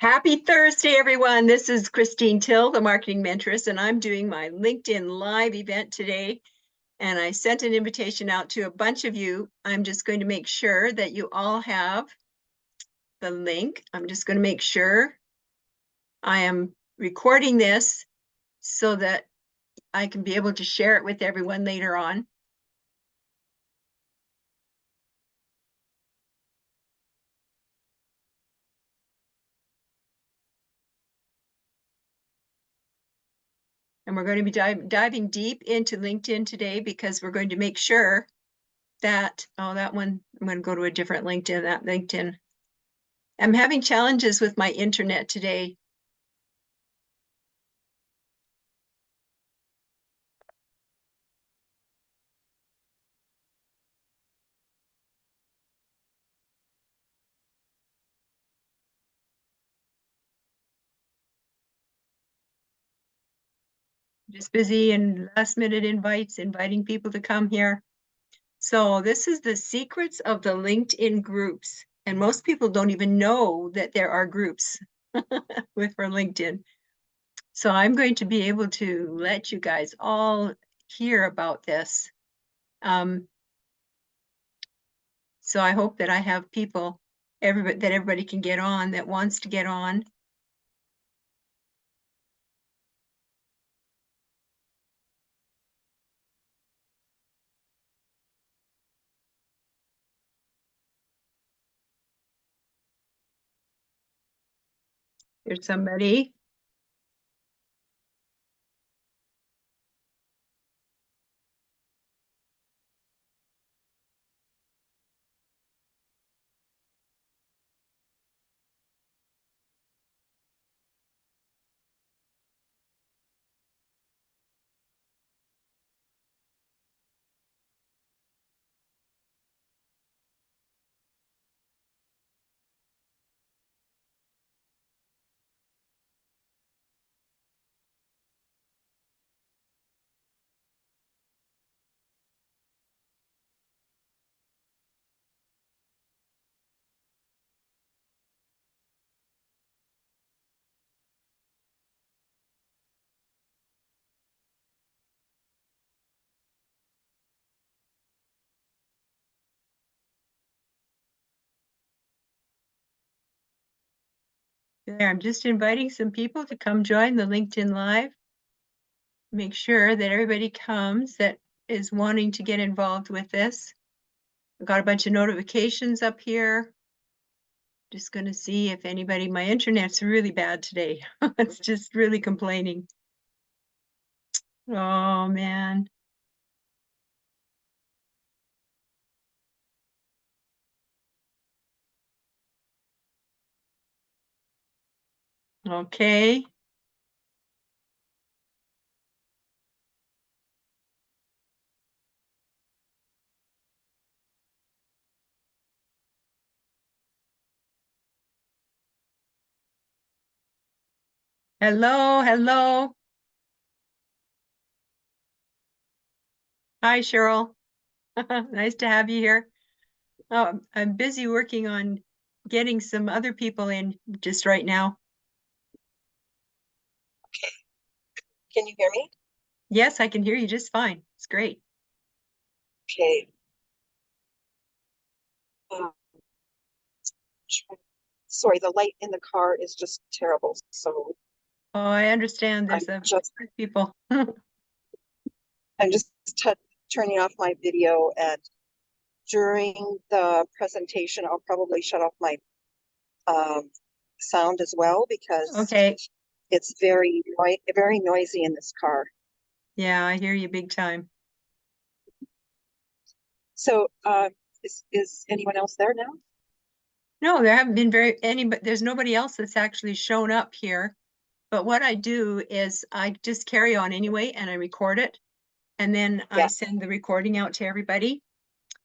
Happy Thursday, everyone. This is Christine Till, the marketing mentoress, and I'm doing my LinkedIn Live event today. And I sent an invitation out to a bunch of you. I'm just going to make sure that you all have the link. I'm just going to make sure I am recording this so that I can be able to share it with everyone later on. And we're going to be diving deep into LinkedIn today because we're going to make sure that, that one, I'm going to go to a different LinkedIn, that LinkedIn. I'm having challenges with my internet today. Just busy and last minute invites, inviting people to come here. So this is the secrets of the LinkedIn groups. And most people don't even know that there are groups for LinkedIn. So I'm going to be able to let you guys all hear about this. So I hope that I have people, that everybody can get on, that wants to get on. There's somebody. There, I'm just inviting some people to come join the LinkedIn Live. Make sure that everybody comes that is wanting to get involved with this. I've got a bunch of notifications up here. Just going to see if anybody, my internet's really bad today. It's just really complaining. Oh, man. Okay. Hello, hello. Hi, Cheryl. Nice to have you here. Oh, I'm busy working on getting some other people in just right now. Can you hear me? Yes, I can hear you just fine. It's great. Okay. Sorry, the light in the car is just terrible. So Oh, I understand. I'm There's a just people. I'm just turning off my video, and during the presentation, I'll probably shut off my sound as well because Okay. it's very noisy in this car. Yeah, I hear you big time. So is anyone else there now? No, there haven't been but there's nobody else that's actually shown up here. But what I do is I just carry on anyway and I record it. And then I send the recording out to everybody.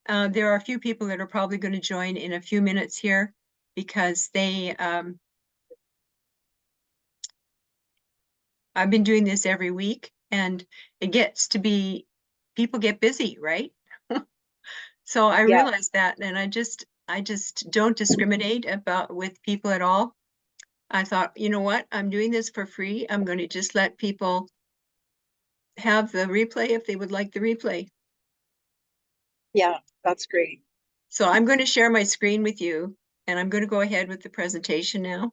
There are a few people that are probably going to join in a few minutes here because I've been doing this every week and it gets to be, people get busy, right? So I realize that, and I just don't discriminate with people at all. I thought, you know what? I'm doing this for free. I'm going to just let people have the replay if they would like the replay. Yeah, that's great. So I'm going to share my screen with you, and I'm going to go ahead with the presentation now.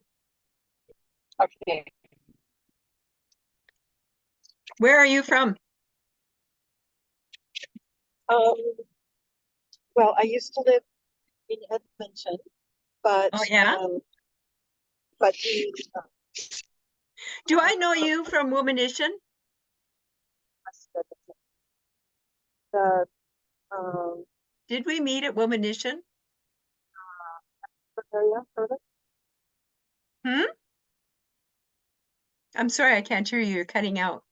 Okay. Where are you from? Um, well, I used to live in Edmonton, but Oh, yeah? but Do I know you from Womanition? the um Did we meet at Womanition? area further. Hmm? I'm sorry, I can't hear you. You're cutting out.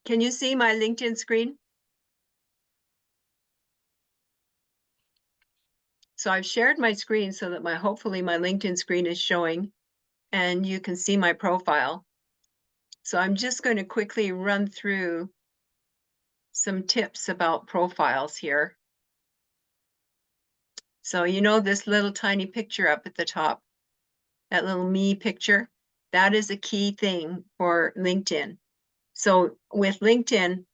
Can you see my LinkedIn screen? So I've shared my screen so that hopefully my LinkedIn screen is showing and you can see my profile. So I'm just going to quickly run through some tips about profiles here. So you know this little tiny picture up at the top, that little me picture, that is a key thing for LinkedIn. So with LinkedIn,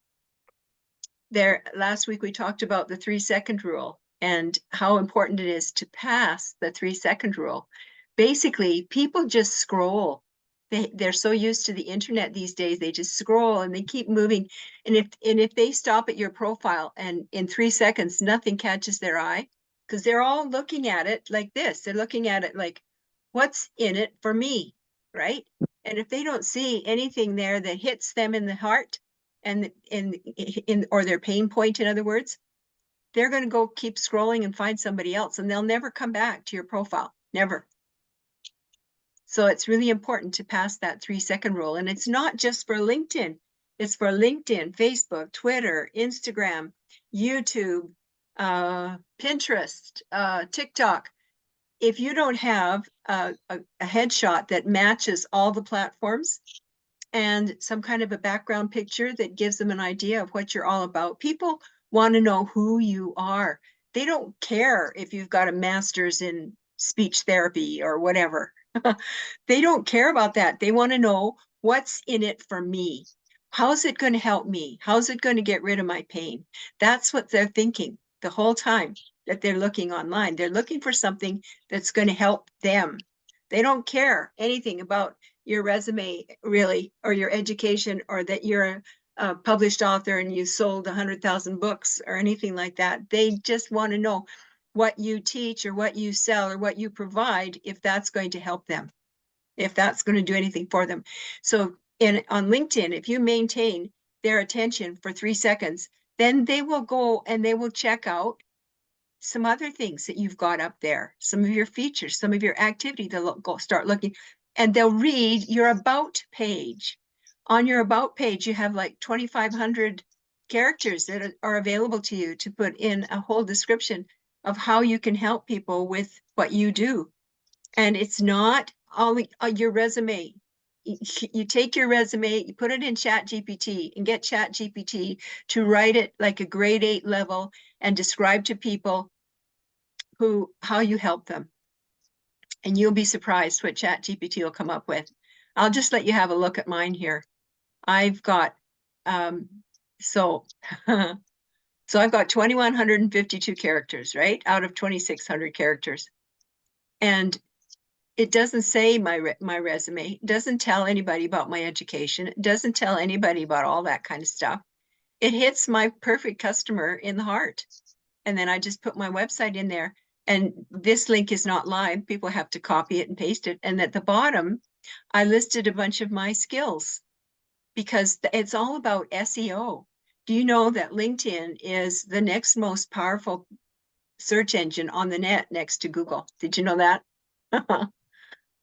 last week we talked about the 3-second rule and how important it is to pass the 3-second rule. Basically, people just scroll. They're so used to the internet these days, they just scroll and they keep moving. And if they stop at your profile and in 3 seconds nothing catches their eye, because they're all looking at it like this. They're looking at it like, what's in it for me, right? And if they don't see anything there that hits them in the heart, and in or their pain point, in other words, they're going to go keep scrolling and find somebody else, and they'll never come back to your profile. Never. So it's really important to pass that 3-second rule. And it's not just for LinkedIn. It's for LinkedIn, Facebook, Twitter, Instagram, YouTube, Pinterest, TikTok. If you don't have a headshot that matches all the platforms, and some kind of a background picture that gives them an idea of what you're all about. People want to know who you are. They don't care if you've got a master's in speech therapy or whatever. They don't care about that. They want to know what's in it for me. How's it going to help me? How's it going to get rid of my pain? That's what they're thinking the whole time that they're looking online. They're looking for something that's going to help them. They don't care anything about your resume really, or your education, or that you're a published author and you sold 100,000 books or anything like that. They just want to know what you teach or what you sell or what you provide, if that's going to help them, if that's going to do anything for them. So on LinkedIn, if you maintain their attention for 3 seconds, then they will go and they will check out some other things that you've got up there, some of your features, some of your activity. They'll go start looking and they'll read your about page. On your about page, you have like 2,500 characters that are available to you to put in a whole description of how you can help people with what you do. And it's not all your resume. You take your resume, you put it in ChatGPT and get ChatGPT to write it like a grade 8 level and describe to people how you help them. And you'll be surprised what ChatGPT will come up with. I'll just let you have a look at mine here. I've got so so I've got 2,152 characters, right, out of 2,600 characters. And it doesn't say my resume. It doesn't tell anybody about my education. It doesn't tell anybody about all that kind of stuff. It hits my perfect customer in the heart. And then I just put my website in there. And this link is not live. People have to copy it and paste it. And at the bottom, I listed a bunch of my skills because it's all about SEO. Do you know that LinkedIn is the next most powerful search engine on the net next to Google? Did you know that?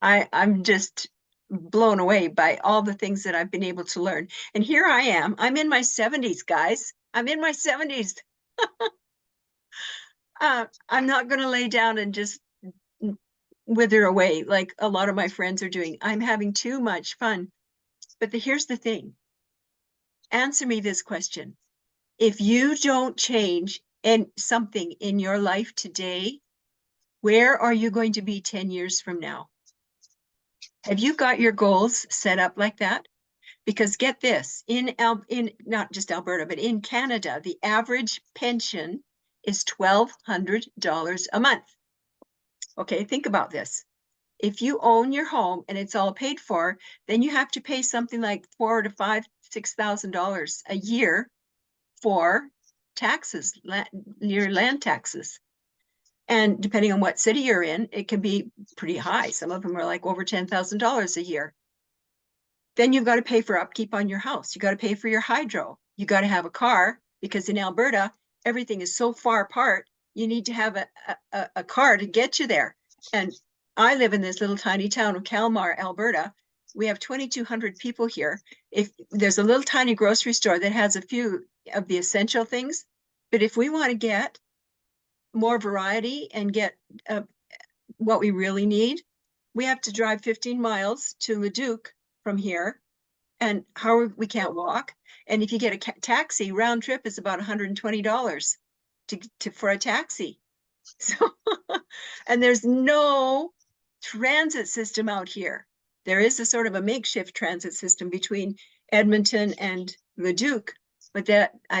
I'm just blown away by all the things that I've been able to learn. And here I am. I'm in my 70s, guys. I'm in my 70s. I'm not going to lay down and just wither away like a lot of my friends are doing. I'm having too much fun. But here's the thing. Answer me this question. If you don't change something in your life today, Where are you going to be 10 years from now? Have you got your goals set up like that? Because get this, in not just Alberta, but in Canada, the average pension is $1,200 a month. Okay, think about this. If you own your home and it's all paid for, then you have to pay something like $4,000 to $5,000, $6,000 a year for taxes, your land taxes. And depending on what city you're in, it can be pretty high. Some of them are like over $10,000 a year. Then you've got to pay for upkeep on your house. You got to pay for your hydro. You got to have a car because in Alberta, everything is so far apart. You need to have a car to get you there. And I live in this little tiny town of Kalmar, Alberta. We have 2,200 people here. If there's a little tiny grocery store that has a few of the essential things, but if we want to get more variety and get what we really need, we have to drive 15 miles to Leduc from here, and we can't walk. And if you get a taxi, round trip is about $120 for a taxi. So, and there's no transit system out here. There is a sort of a makeshift transit system between Edmonton and Leduc, but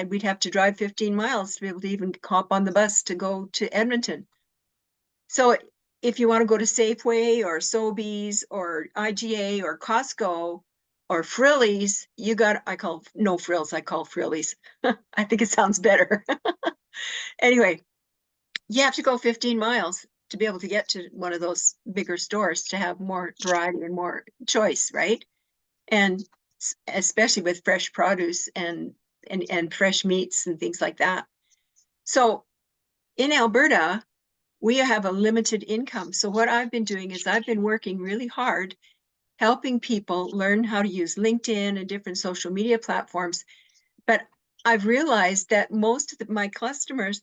we'd have to drive 15 miles to be able to even hop on the bus to go to Edmonton. So if you want to go to Safeway or Sobeys or IGA or Costco or Frillies, I call no frills, I call Frillies. I think it sounds better. Anyway, you have to go 15 miles to be able to get to one of those bigger stores to have more variety and more choice, right? And especially with fresh produce and fresh meats and things like that. So in Alberta, we have a limited income. So what I've been doing is I've been working really hard helping people learn how to use LinkedIn and different social media platforms. But I've realized that most of my customers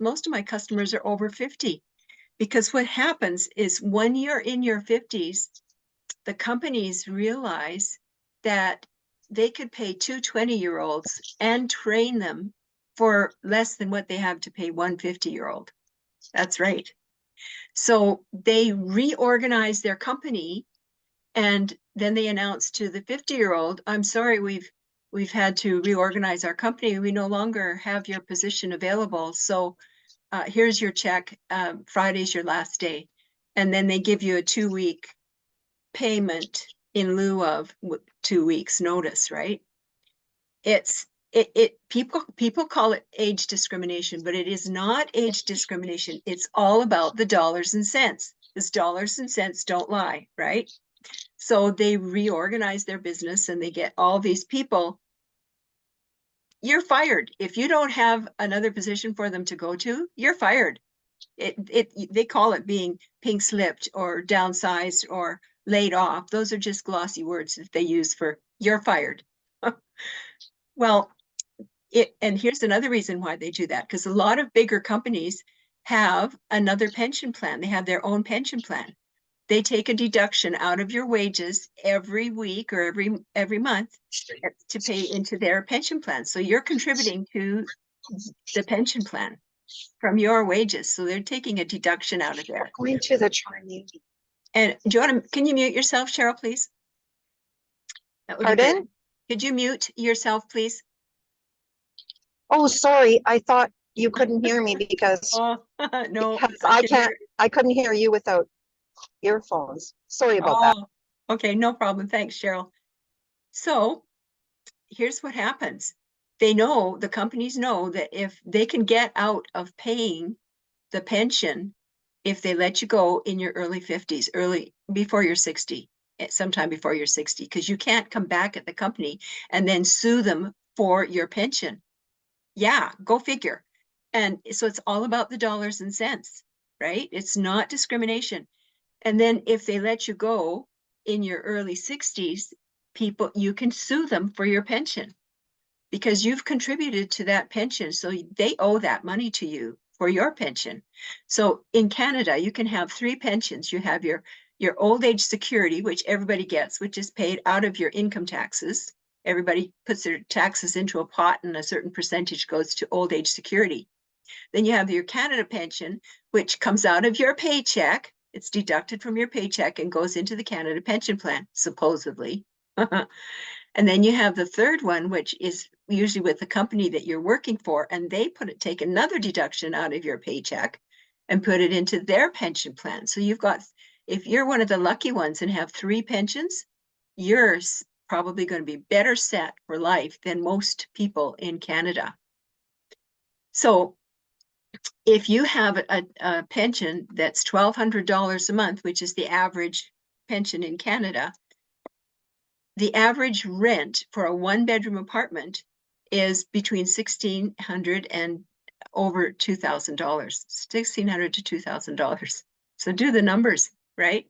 are over 50, because what happens is when you're in your 50s, the companies realize that they could pay two 20-year-olds and train them for less than what they have to pay one 50-year-old. That's right. So they reorganize their company, and then they announce to the 50-year-old, I'm sorry, we've had to reorganize our company. We no longer have your position available. So here's your check. Friday's your last day. And then they give you a 2-week payment in lieu of 2 weeks notice, right? People call it age discrimination, but it is not age discrimination. It's all about the dollars and cents, because dollars and cents don't lie, right? So they reorganize their business and they get all these people. You're fired. If you don't have another position for them to go to, you're fired. They call it being pink slipped or downsized or laid off. Those are just glossy words that they use for you're fired. Well, and here's another reason why they do that, because a lot of bigger companies have another pension plan. They have their own pension plan. They take a deduction out of your wages every week or every month to pay into their pension plan. So you're contributing to the pension plan from your wages. So they're taking a deduction out of there. Going to the Chinese. And do you want to, can you mute yourself, Cheryl, please? That would Pardon? be great. Could you mute yourself, please? Oh, sorry. I thought you couldn't hear me because, Oh, no. because I couldn't hear you without earphones. Sorry about that. Okay, no problem. Thanks, Cheryl. So here's what happens. The companies know that if they can get out of paying the pension, if they let you go in your early 50s, before you're 60, sometime before you're 60, because you can't come back at the company and then sue them for your pension. Yeah, go figure. And so it's all about the dollars and cents, right? It's not discrimination. And then if they let you go in your early 60s, you can sue them for your pension because you've contributed to that pension. So they owe that money to you for your pension. So in Canada, you can have 3 pensions. You have your old age security, which everybody gets, which is paid out of your income taxes. Everybody puts their taxes into a pot and a certain percentage goes to old age security. Then you have your Canada pension, which comes out of your paycheck. It's deducted from your paycheck and goes into the Canada pension plan, supposedly. And then you have the third one, which is usually with the company that you're working for, and they take another deduction out of your paycheck and put it into their pension plan. So you've got, if you're one of the lucky ones and have 3 pensions, you're probably going to be better set for life than most people in Canada. So if you have a pension that's $1,200 a month, which is the average pension in Canada, the average rent for a 1-bedroom apartment is between $1,600 and over $2,000, $1,600 to $2,000. So do the numbers, right?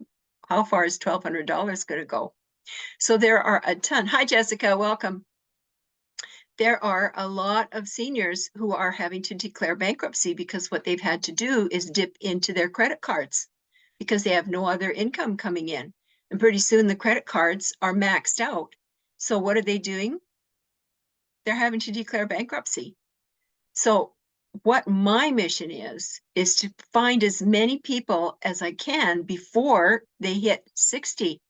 How far is $1,200 going to go? So there are a ton. Hi, Jessica, welcome. There are a lot of seniors who are having to declare bankruptcy because what they've had to do is dip into their credit cards because they have no other income coming in. And pretty soon the credit cards are maxed out. So what are they doing? They're having to declare bankruptcy. So what my mission is to find as many people as I can before they hit 60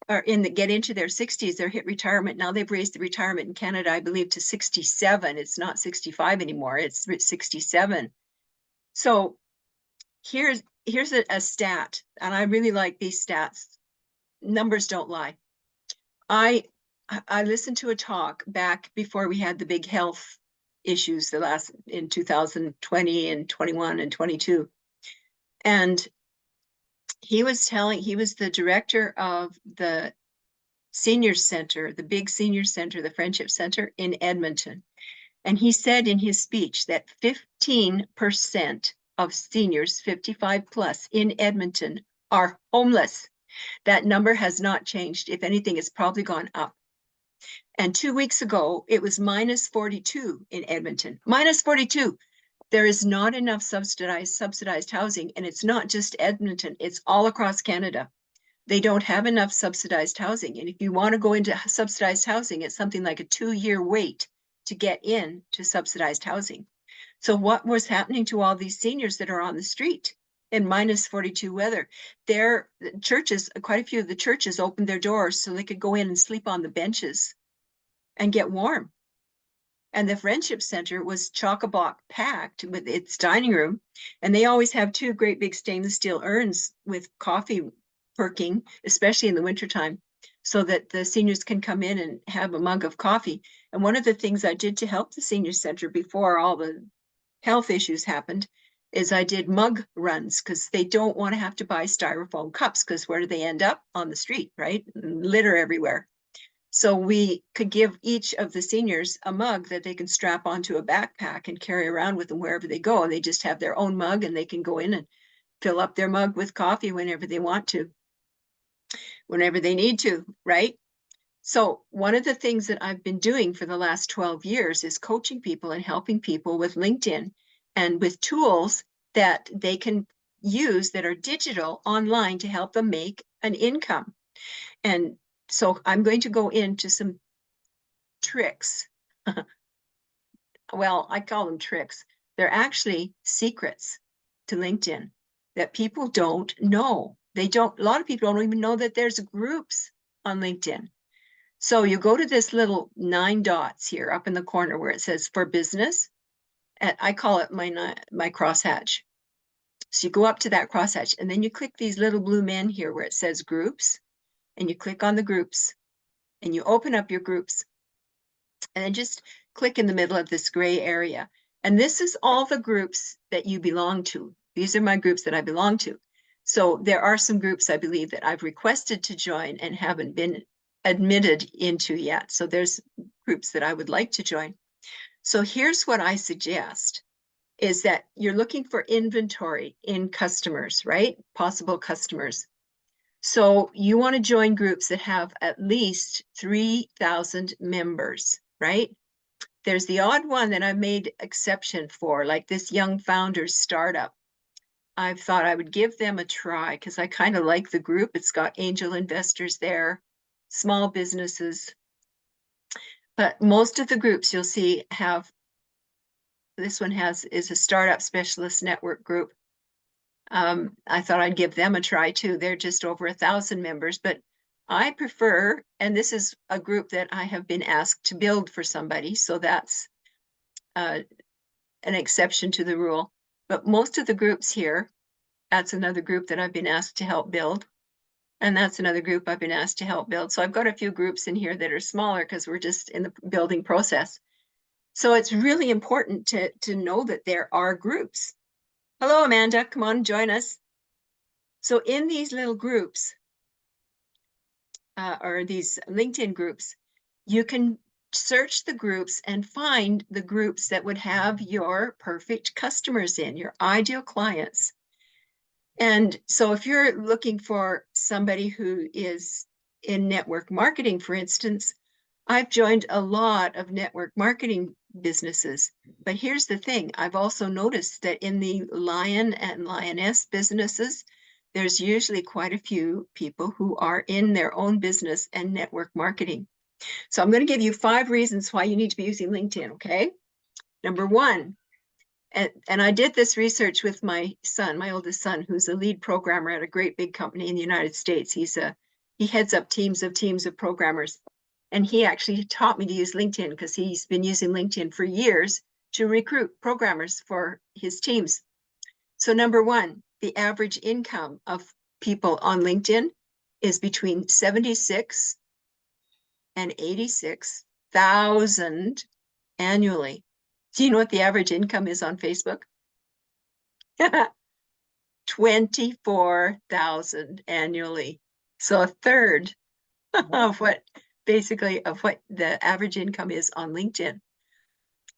or get into their 60s, they're hit retirement. Now they've raised the retirement in Canada, I believe, to 67. It's not 65 anymore, it's 67. So here's a stat, and I really like these stats. Numbers don't lie. I listened to a talk back before we had the big health issues in 2020 and 21 and 22. And he was the director of the senior center, the big senior center, the Friendship Center in Edmonton. And he said in his speech that 15% of seniors 55 plus in Edmonton are homeless. That number has not changed. If anything, it's probably gone up. And 2 weeks ago, it was minus 42 in Edmonton. Minus 42. There is not enough subsidized housing. And it's not just Edmonton, it's all across Canada. They don't have enough subsidized housing. And if you want to go into subsidized housing, it's something like a 2-year wait to get in to subsidized housing. So what was happening to all these seniors that are on the street in minus 42 weather? Their churches, quite a few of the churches opened their doors so they could go in and sleep on the benches and get warm. And the Friendship Center was chock-a-block packed with its dining room. And they always have 2 great big stainless steel urns with coffee perking, especially in the wintertime, so that the seniors can come in and have a mug of coffee. And one of the things I did to help the senior center before all the health issues happened is I did mug runs because they don't want to have to buy styrofoam cups because where do they end up? On the street, right? Litter everywhere. So we could give each of the seniors a mug that they can strap onto a backpack and carry around with them wherever they go. And they just have their own mug and they can go in and fill up their mug with coffee whenever they want to, whenever they need to, right? So one of the things that I've been doing for the last 12 years is coaching people and helping people with LinkedIn and with tools that they can use that are digital online to help them make an income. And so I'm going to go into some tricks. Well, I call them tricks. They're actually secrets to LinkedIn that people don't know. A lot of people don't even know that there's groups on LinkedIn. So you go to this little 9 dots here up in the corner where it says for business. And I call it my crosshatch. So you go up to that crosshatch and then you click these little blue men here where it says groups, and you click on the groups and you open up your groups and then just click in the middle of this gray area. And this is all the groups that you belong to. These are my groups that I belong to. So there are some groups I believe that I've requested to join and haven't been admitted into yet. So there's groups that I would like to join. So here's what I suggest is that you're looking for inventory in customers, right? Possible customers. So you want to join groups that have at least 3,000 members, right? There's the odd one that I made exception for, like this young founders startup. I thought I would give them a try because I kind of like the group. It's got angel investors there, small businesses. But most of the groups you'll see have this one is a startup specialist network group. I thought I'd give them a try too. They're just over 1,000 members, but I prefer, and this is a group that I have been asked to build for somebody, so that's an exception to the rule. But most of the groups here, that's another group that I've been asked to help build. And that's another group I've been asked to help build. So I've got a few groups in here that are smaller because we're just in the building process. So it's really important to know that there are groups. Hello, Amanda, come on, join us. So in these little groups, or these LinkedIn groups, you can search the groups and find the groups that would have your perfect customers in, your ideal clients. And so if you're looking for somebody who is in network marketing, for instance, I've joined a lot of network marketing businesses. But here's the thing, I've also noticed that in the Lion and Lioness businesses, there's usually quite a few people who are in their own business and network marketing. So I'm going to give you 5 reasons why you need to be using LinkedIn, okay? Number 1, and I did this research with my son, my oldest son, who's a lead programmer at a great big company in the United States. He heads up teams of programmers. And he actually taught me to use LinkedIn because he's been using LinkedIn for years to recruit programmers for his teams. So number 1, the average income of people on LinkedIn is between 76 and 86,000 annually. Do you know what the average income is on Facebook? 24,000 annually. So a third of what the average income is on LinkedIn.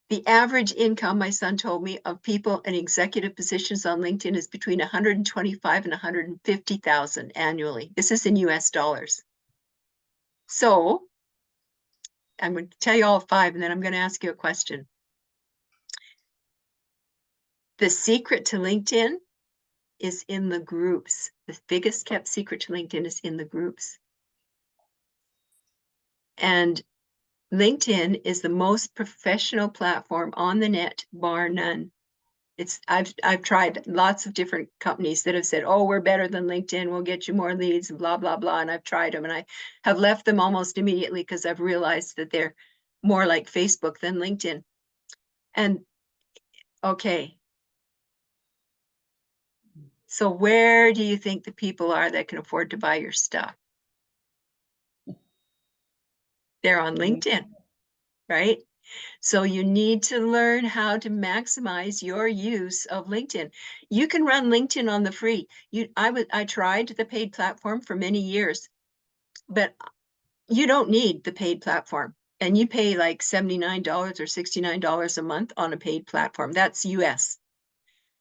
The average income, my son told me, of people in executive positions on LinkedIn is between 125 and 150,000 annually. This is in US dollars. So I'm going to tell you all 5, and then I'm going to ask you a question. The secret to LinkedIn is in the groups. The biggest kept secret to LinkedIn is in the groups. And LinkedIn is the most professional platform on the net, bar none. I've tried lots of different companies that have said, oh, we're better than LinkedIn, we'll get you more leads and blah, blah, blah. And I've tried them and I have left them almost immediately because I've realized that they're more like Facebook than LinkedIn. And okay. So where do you think the people are that can afford to buy your stuff? They're on LinkedIn, right? So you need to learn how to maximize your use of LinkedIn. You can run LinkedIn on the free. I tried the paid platform for many years, but you don't need the paid platform. And you pay like $79 or $69 a month on a paid platform. That's US.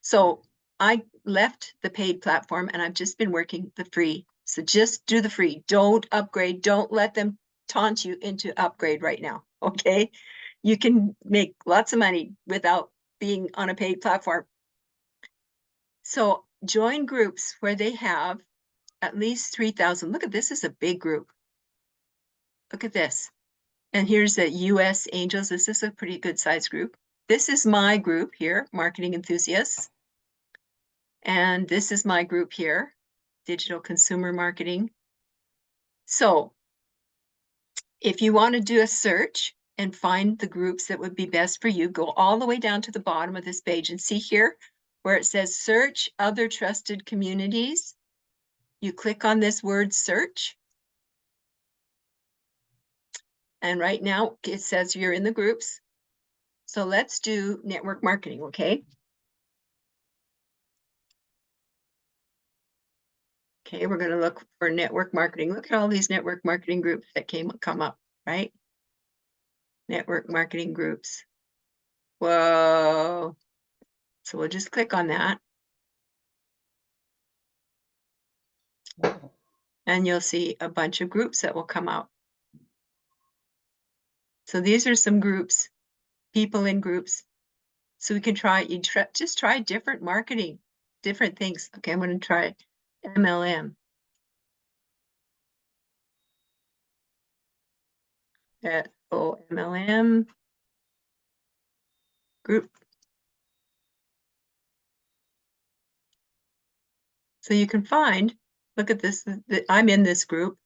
So I left the paid platform and I've just been working the free. So just do the free. Don't upgrade. Don't let them taunt you into upgrade right now. Okay. You can make lots of money without being on a paid platform. So join groups where they have at least 3,000. Look at this is a big group. Look at this. And here's the US Angels. This is a pretty good size group. This is my group here, Marketing Enthusiasts. And this is my group here, Digital Consumer Marketing. So if you want to do a search and find the groups that would be best for you, go all the way down to the bottom of this page and see here where it says search other trusted communities. You click on this word search. And right now it says you're in the groups. So let's do network marketing, okay? Okay, we're going to look for network marketing. Look at all these network marketing groups that come up, right? Network marketing groups. Whoa. So we'll just click on that. And you'll see a bunch of groups that will come out. So these are some groups, people in groups. So we can just try different marketing, different things. Okay, I'm going to try MLM. MLM group. So you can find, look at this, I'm in this group,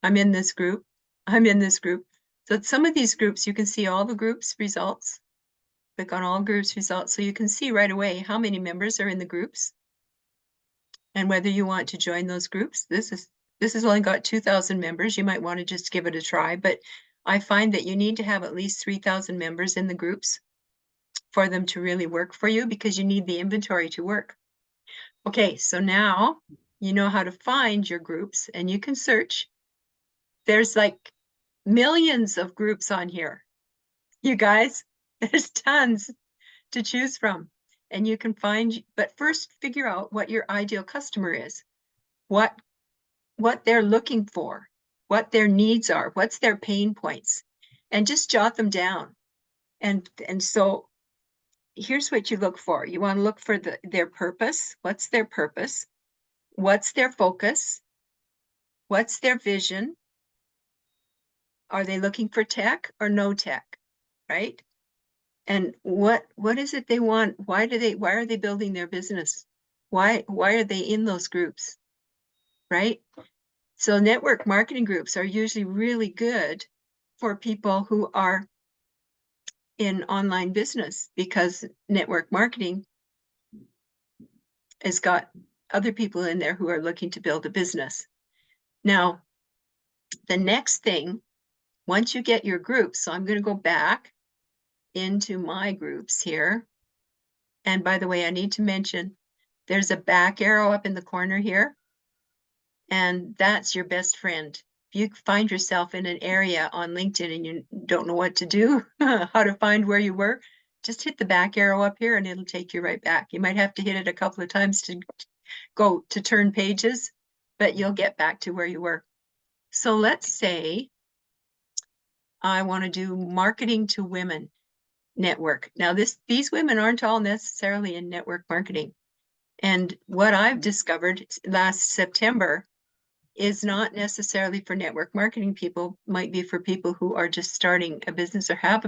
I'm in this group, I'm in this group. So some of these groups, you can see all the groups results. Click on all groups results. So you can see right away how many members are in the groups and whether you want to join those groups. This has only got 2,000 members. You might want to just give it a try, but I find that you need to have at least 3,000 members in the groups for them to really work for you, because you need the inventory to work. Okay, so now you know how to find your groups and you can search. There's like millions of groups on here. You guys, there's tons to choose from. And you can find, but first figure out what your ideal customer is, what they're looking for, what their needs are, what's their pain points, and just jot them down. And so here's what you look for. You want to look for their purpose. What's their purpose? What's their focus? What's their vision? Are they looking for tech or no tech, right? And what is it they want? Why are they building their business? Why are they in those groups, right? So network marketing groups are usually really good for people who are in online business, because network marketing has got other people in there who are looking to build a business. Now, the next thing, once you get your groups, so I'm going to go back into my groups here. And by the way, I need to mention there's a back arrow up in the corner here, and that's your best friend. If you find yourself in an area on LinkedIn and you don't know what to do, how to find where you were, just hit the back arrow up here and it'll take you right back. You might have to hit it a couple of times to go to turn pages, but you'll get back to where you were. So let's say I want to do marketing to women network. Now these women aren't all necessarily in network marketing. And what I've discovered last September is not necessarily for network marketing people, might be for people who are just starting a business or have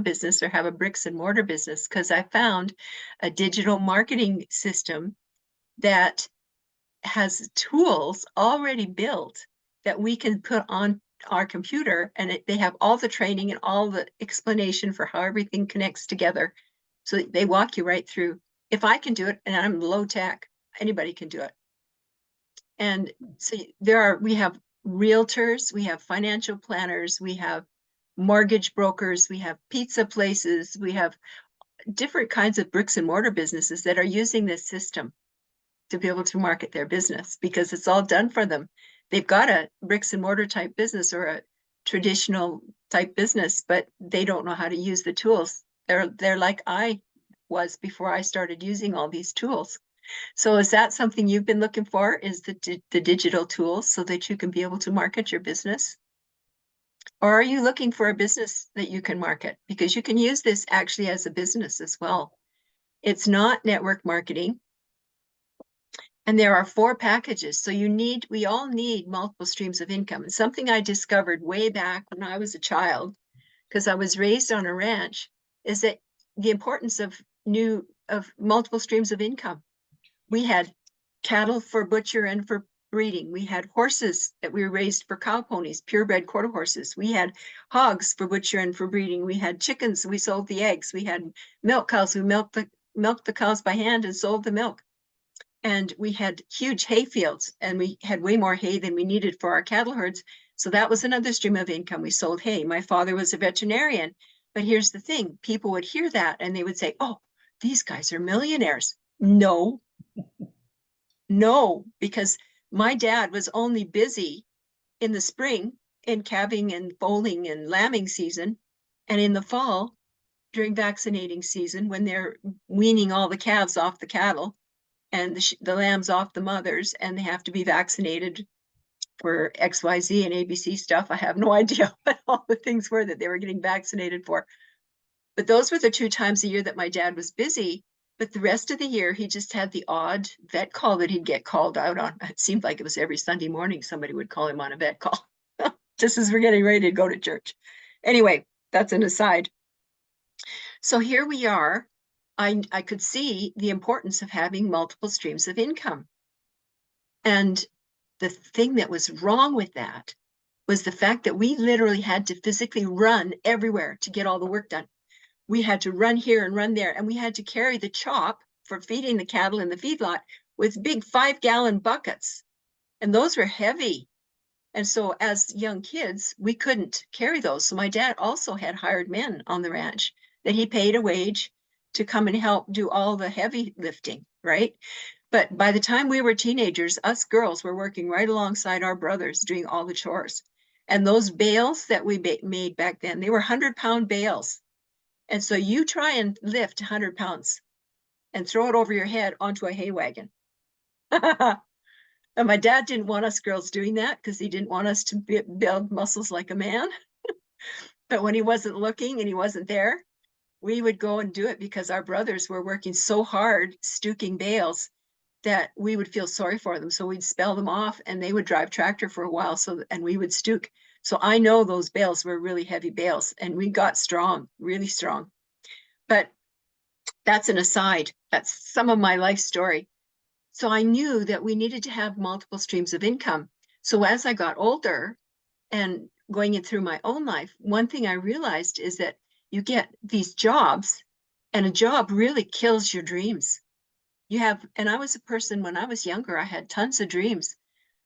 a bricks and mortar business. Because I found a digital marketing system that has tools already built that we can put on our computer, and they have all the training and all the explanation for how everything connects together. So they walk you right through. If I can do it, and I'm low tech, anybody can do it. And so we have realtors, we have financial planners, we have mortgage brokers, we have pizza places, we have different kinds of bricks and mortar businesses that are using this system to be able to market their business, because it's all done for them. They've got a bricks and mortar type business or a traditional type business, but they don't know how to use the tools. They're like I was before I started using all these tools. So is that something you've been looking for, is the digital tools so that you can be able to market your business? Or are you looking for a business that you can market? Because you can use this actually as a business as well. It's not network marketing. And there are 4 packages. So we all need multiple streams of income. And something I discovered way back when I was a child, because I was raised on a ranch, is that the importance of multiple streams of income. We had cattle for butcher and for breeding. We had horses that we raised for cow ponies, purebred quarter horses. We had hogs for butcher and for breeding. We had chickens. We sold the eggs. We had milk cows. We milked the cows by hand and sold the milk. And we had huge hay fields, and we had way more hay than we needed for our cattle herds. So that was another stream of income. We sold hay. My father was a veterinarian. But here's the thing, people would hear that and they would say, oh, these guys are millionaires. No, because my dad was only busy in the spring in calving and foaling and lambing season. And in the fall, during vaccinating season, when they're weaning all the calves off the cattle and the lambs off the mothers, and they have to be vaccinated for XYZ and ABC stuff. I have no idea what all the things were that they were getting vaccinated for. But those were the 2 times a year that my dad was busy. But the rest of the year, he just had the odd vet call that he'd get called out on. It seemed like it was every Sunday morning somebody would call him on a vet call, just as we're getting ready to go to church. Anyway, that's an aside. So here we are. I could see the importance of having multiple streams of income. And the thing that was wrong with that was the fact that we literally had to physically run everywhere to get all the work done. We had to run here and run there, and we had to carry the chop for feeding the cattle in the feedlot with big 5-gallon buckets. And those were heavy. And so as young kids, we couldn't carry those. So my dad also had hired men on the ranch that he paid a wage to come and help do all the heavy lifting, right? But by the time we were teenagers, us girls were working right alongside our brothers doing all the chores. And those bales that we made back then, they were 100-pound bales. And so you try and lift 100 pounds and throw it over your head onto a hay wagon. And my dad didn't want us girls doing that because he didn't want us to build muscles like a man. But when he wasn't looking and he wasn't there, we would go and do it because our brothers were working so hard stooking bales that we would feel sorry for them. So we'd spell them off and they would drive tractor for a while. And we would stook. So I know those bales were really heavy bales and we got strong, really strong. But that's an aside. That's some of my life story. So I knew that we needed to have multiple streams of income. So as I got older and going through my own life, one thing I realized is that you get these jobs and a job really kills your dreams. And I was a person when I was younger, I had tons of dreams.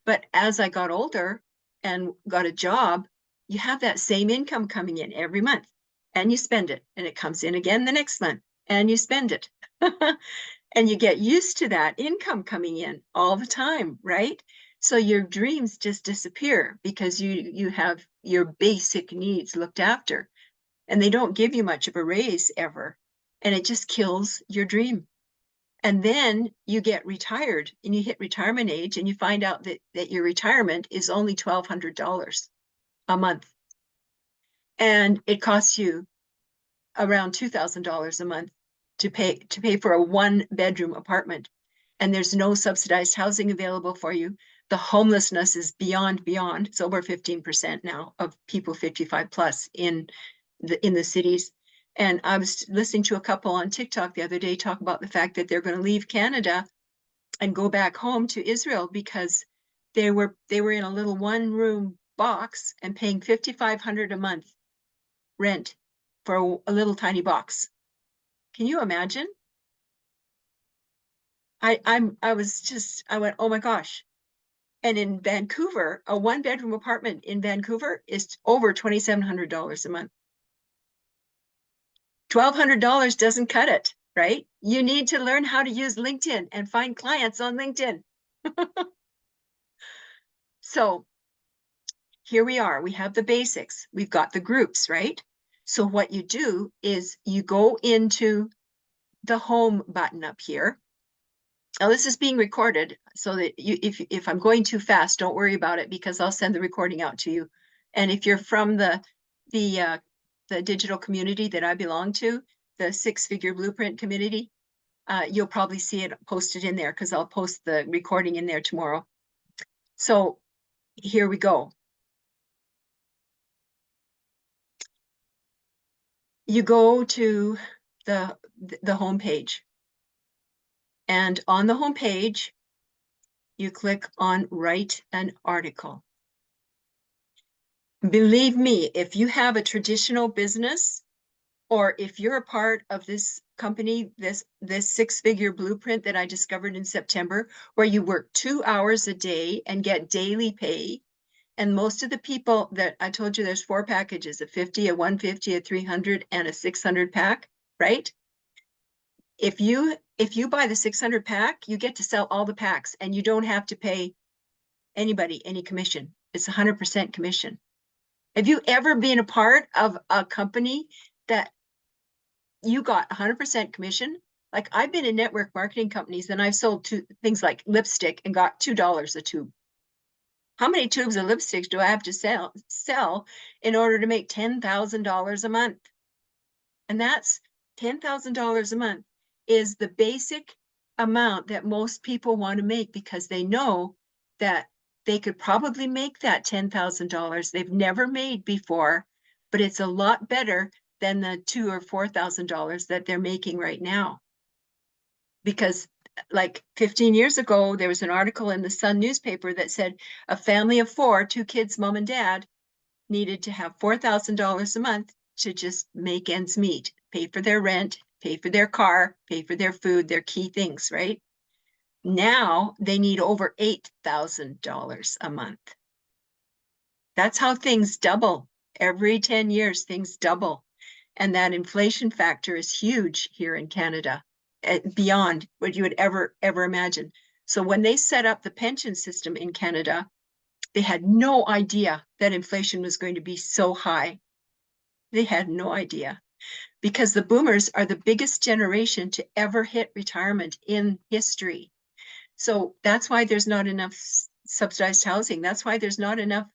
But as I got older and got a job, you have that same income coming in every month and you spend it and it comes in again the next month and you spend it. And you get used to that income coming in all the time, right? So your dreams just disappear because you have your basic needs looked after and they don't give you much of a raise ever. And it just kills your dream. And then you get retired and you hit retirement age and you find out that your retirement is only $1,200 a month. And it costs you around $2,000 a month to pay for a 1-bedroom apartment. And there's no subsidized housing available for you. The homelessness is beyond. It's over 15% now of people 55 plus in the cities. And I was listening to a couple on TikTok the other day talk about the fact that they're going to leave Canada and go back home to Israel because they were in a little 1-room box and paying $5,500 a month rent for a little tiny box. Can you imagine? I went, oh my gosh. And in Vancouver, a 1-bedroom apartment in Vancouver is over $2,700 a month. $1,200 doesn't cut it, right? You need to learn how to use LinkedIn and find clients on LinkedIn. So here we are. We have the basics. We've got the groups, right? So what you do is you go into the home button up here. Now this is being recorded so that if I'm going too fast, don't worry about it because I'll send the recording out to you. And if you're from the digital community that I belong to, the 6-Figure Blueprint community, you'll probably see it posted in there because I'll post the recording in there tomorrow. So here we go. You go to the home page. And on the home page, you click on Write an Article. Believe me, if you have a traditional business, or if you're a part of this company, this 6-Figure Blueprint that I discovered in September, where you work 2 hours a day and get daily pay, and most of the people that I told you, there's 4 packages, a 50, a 150, a 300, and a 600 pack, right? If you buy the 600 pack, you get to sell all the packs and you don't have to pay anybody any commission. It's 100% commission. Have you ever been a part of a company that you got 100% commission? Like I've been in network marketing companies and I've sold things like lipstick and got $2 a tube. How many tubes of lipsticks do I have to sell in order to make $10,000 a month? And that's $10,000 a month is the basic amount that most people want to make because they know that they could probably make that $10,000 they've never made before, but it's a lot better than the $2,000 or $4,000 that they're making right now. Because like 15 years ago, there was an article in the Sun newspaper that said a family of four, two kids, mom and dad, needed to have $4,000 a month to just make ends meet, pay for their rent, pay for their car, pay for their food, their key things, right? Now they need over $8,000 a month. That's how things double. Every 10 years, things double. And that inflation factor is huge here in Canada, beyond what you would ever imagine. So when they set up the pension system in Canada, they had no idea that inflation was going to be so high. They had no idea, because the boomers are the biggest generation to ever hit retirement in history. So that's why there's not enough subsidized housing. That's why there's not enough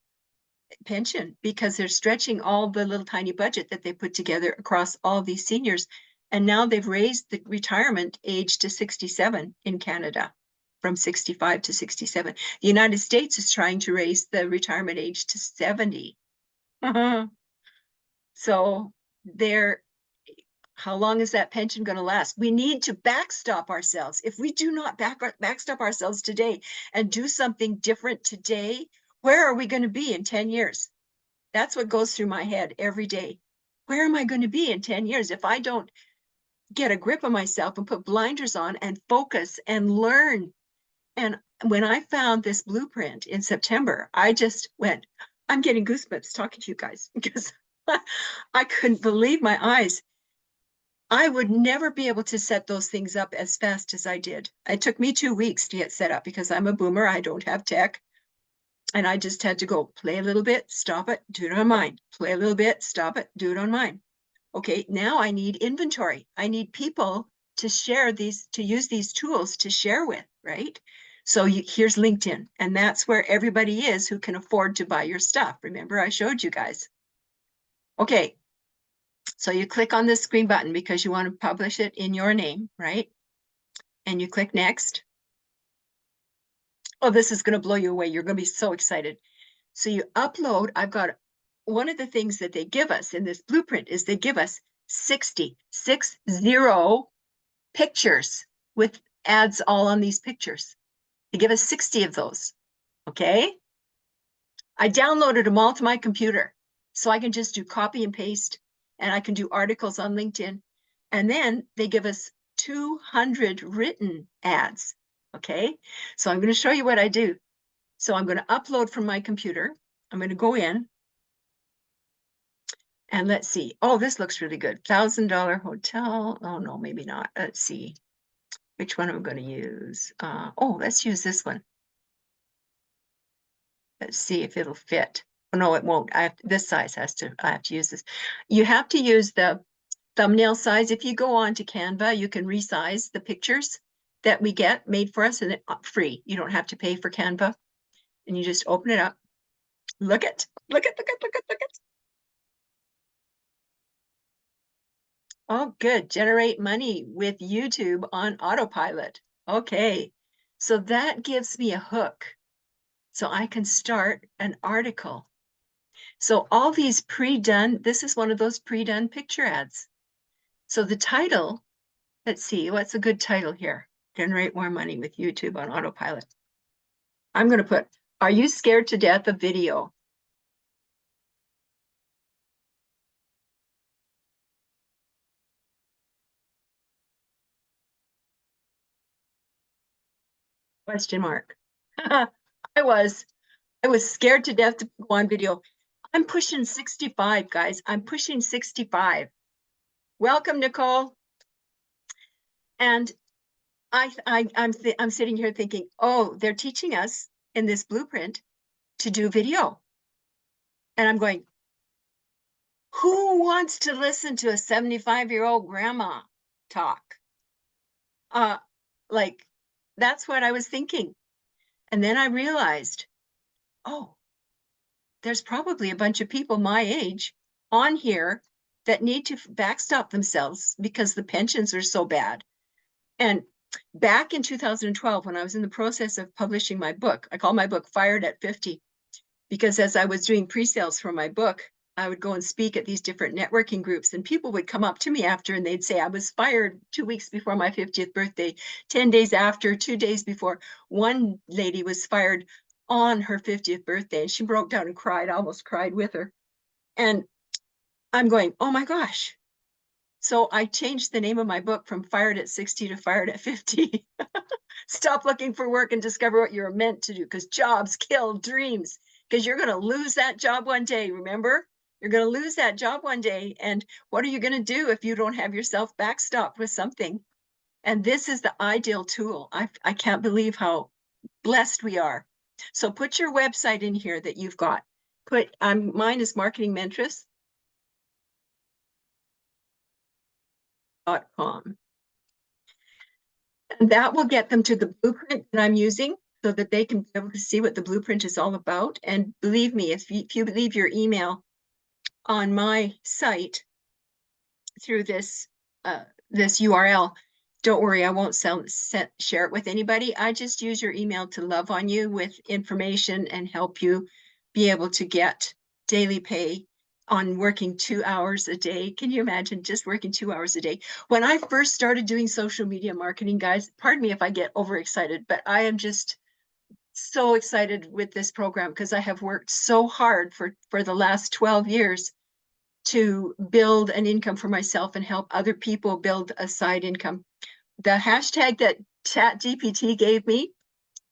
pension, because they're stretching all the little tiny budget that they put together across all these seniors. And now they've raised the retirement age to 67 in Canada, from 65 to 67. The United States is trying to raise the retirement age to 70. So how long is that pension going to last? We need to backstop ourselves. If we do not backstop ourselves today and do something different today, where are we going to be in 10 years? That's what goes through my head every day. Where am I going to be in 10 years if I don't get a grip of myself and put blinders on and focus and learn? And when I found this blueprint in September, I just went, I'm getting goosebumps talking to you guys, because I couldn't believe my eyes. I would never be able to set those things up as fast as I did. It took me 2 weeks to get set up because I'm a boomer. I don't have tech. And I just had to go play a little bit, stop it, do it on mine. Play a little bit, stop it, do it on mine. Okay, now I need inventory. I need people to share these, to use these tools to share with, right? So here's LinkedIn, and that's where everybody is who can afford to buy your stuff. Remember, I showed you guys. Okay, so you click on this green button because you want to publish it in your name, right? And you click next. Oh, this is going to blow you away. You're going to be so excited. So you upload. I've got one of the things that they give us in this blueprint is they give us 60 pictures with ads all on these pictures. They give us 60 of those. Okay. I downloaded them all to my computer so I can just do copy and paste, and I can do articles on LinkedIn. And then they give us 200 written ads. Okay. So I'm going to show you what I do. So I'm going to upload from my computer. I'm going to go in and let's see. Oh, this looks really good. $1,000 hotel. Oh, no, maybe not. Let's see. Which one am I going to use? Oh, let's use this one. Let's see if it'll fit. Oh, no, it won't. This size I have to use this. You have to use the thumbnail size. If you go on to Canva, you can resize the pictures that we get made for us, and it's free. You don't have to pay for Canva. And you just open it up. Look at. Oh, good. Generate money with YouTube on autopilot. Okay. So that gives me a hook. So I can start an article. So all these pre-done, this is one of those pre-done picture ads. So the title, let's see, what's a good title here? Generate more money with YouTube on autopilot. I'm going to put, are you scared to death of video? Question mark. I was scared to death to go on video. I'm pushing 65, guys. I'm pushing 65. Welcome, Nicole. And I'm sitting here thinking, oh, they're teaching us in this blueprint to do video. And I'm going, who wants to listen to a 75-year-old grandma talk? Like, that's what I was thinking. And then I realized, oh, there's probably a bunch of people my age on here that need to backstop themselves because the pensions are so bad. And back in 2012, when I was in the process of publishing my book, I call my book Fired at 50, because as I was doing pre-sales for my book, I would go and speak at these different networking groups, and people would come up to me after and they'd say, I was fired 2 weeks before my 50th birthday, 10 days after, 2 days before. One lady was fired on her 50th birthday, and she broke down and cried, I almost cried with her. And I'm going, oh my gosh. So I changed the name of my book from Fired at 60 to Fired at 50. Stop looking for work and discover what you're meant to do, because jobs kill dreams, because you're going to lose that job one day. Remember, you're going to lose that job one day. And what are you going to do if you don't have yourself backstopped with something? And this is the ideal tool. I can't believe how blessed we are. So put your website in here that you've got. Put mine is marketingmentress.com. And that will get them to the blueprint that I'm using so that they can be able to see what the blueprint is all about. And believe me, if you leave your email on my site through this URL, don't worry, I won't share it with anybody. I just use your email to love on you with information and help you be able to get daily pay on working 2 hours a day. Can you imagine just working 2 hours a day? When I first started doing social media marketing, guys, pardon me if I get overexcited, but I am just so excited with this program because I have worked so hard for the last 12 years to build an income for myself and help other people build a side income. The hashtag that ChatGPT gave me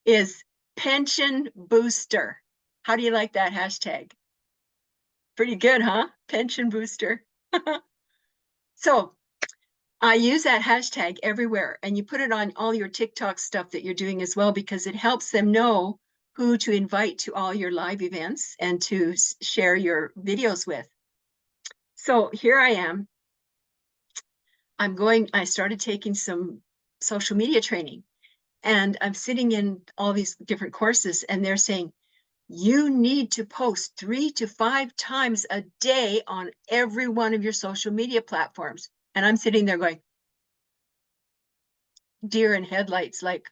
is pension booster. How do you like that hashtag? Pretty good, huh? Pension booster. So I use that hashtag everywhere, and you put it on all your TikTok stuff that you're doing as well, because it helps them know who to invite to all your live events and to share your videos with. So here I am. I started taking some social media training, and I'm sitting in all these different courses, and they're saying, you need to post 3 to 5 times a day on every one of your social media platforms. And I'm sitting there going, deer in headlights, like,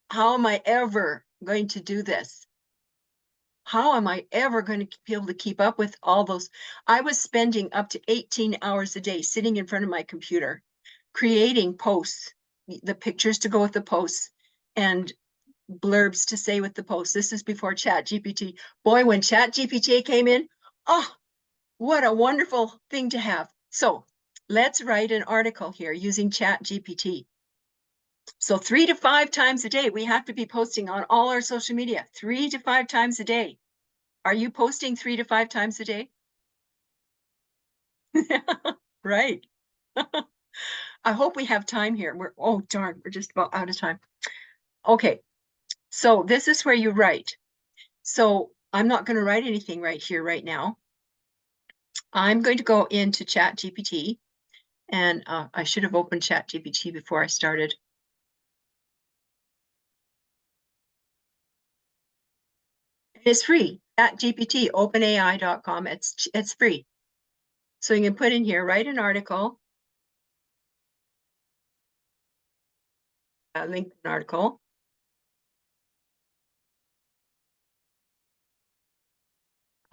how am I ever going to do this? How am I ever going to be able to keep up with all those? I was spending up to 18 hours a day sitting in front of my computer, creating posts, the pictures to go with the posts, and blurbs to say with the post. This is before ChatGPT. Boy, when ChatGPT came in, oh, what a wonderful thing to have. So let's write an article here using ChatGPT. So 3 to 5 times a day, we have to be posting on all our social media, 3 to 5 times a day. Are you posting 3 to 5 times a day? Right. I hope we have time here. Oh darn, we're just about out of time. Okay, so this is where you write. So I'm not going to write anything right here, right now. I'm going to go into ChatGPT, and I should have opened ChatGPT before I started. It's free. ChatGPT, openai.com. It's free. So you can put in here, write an article, link an article.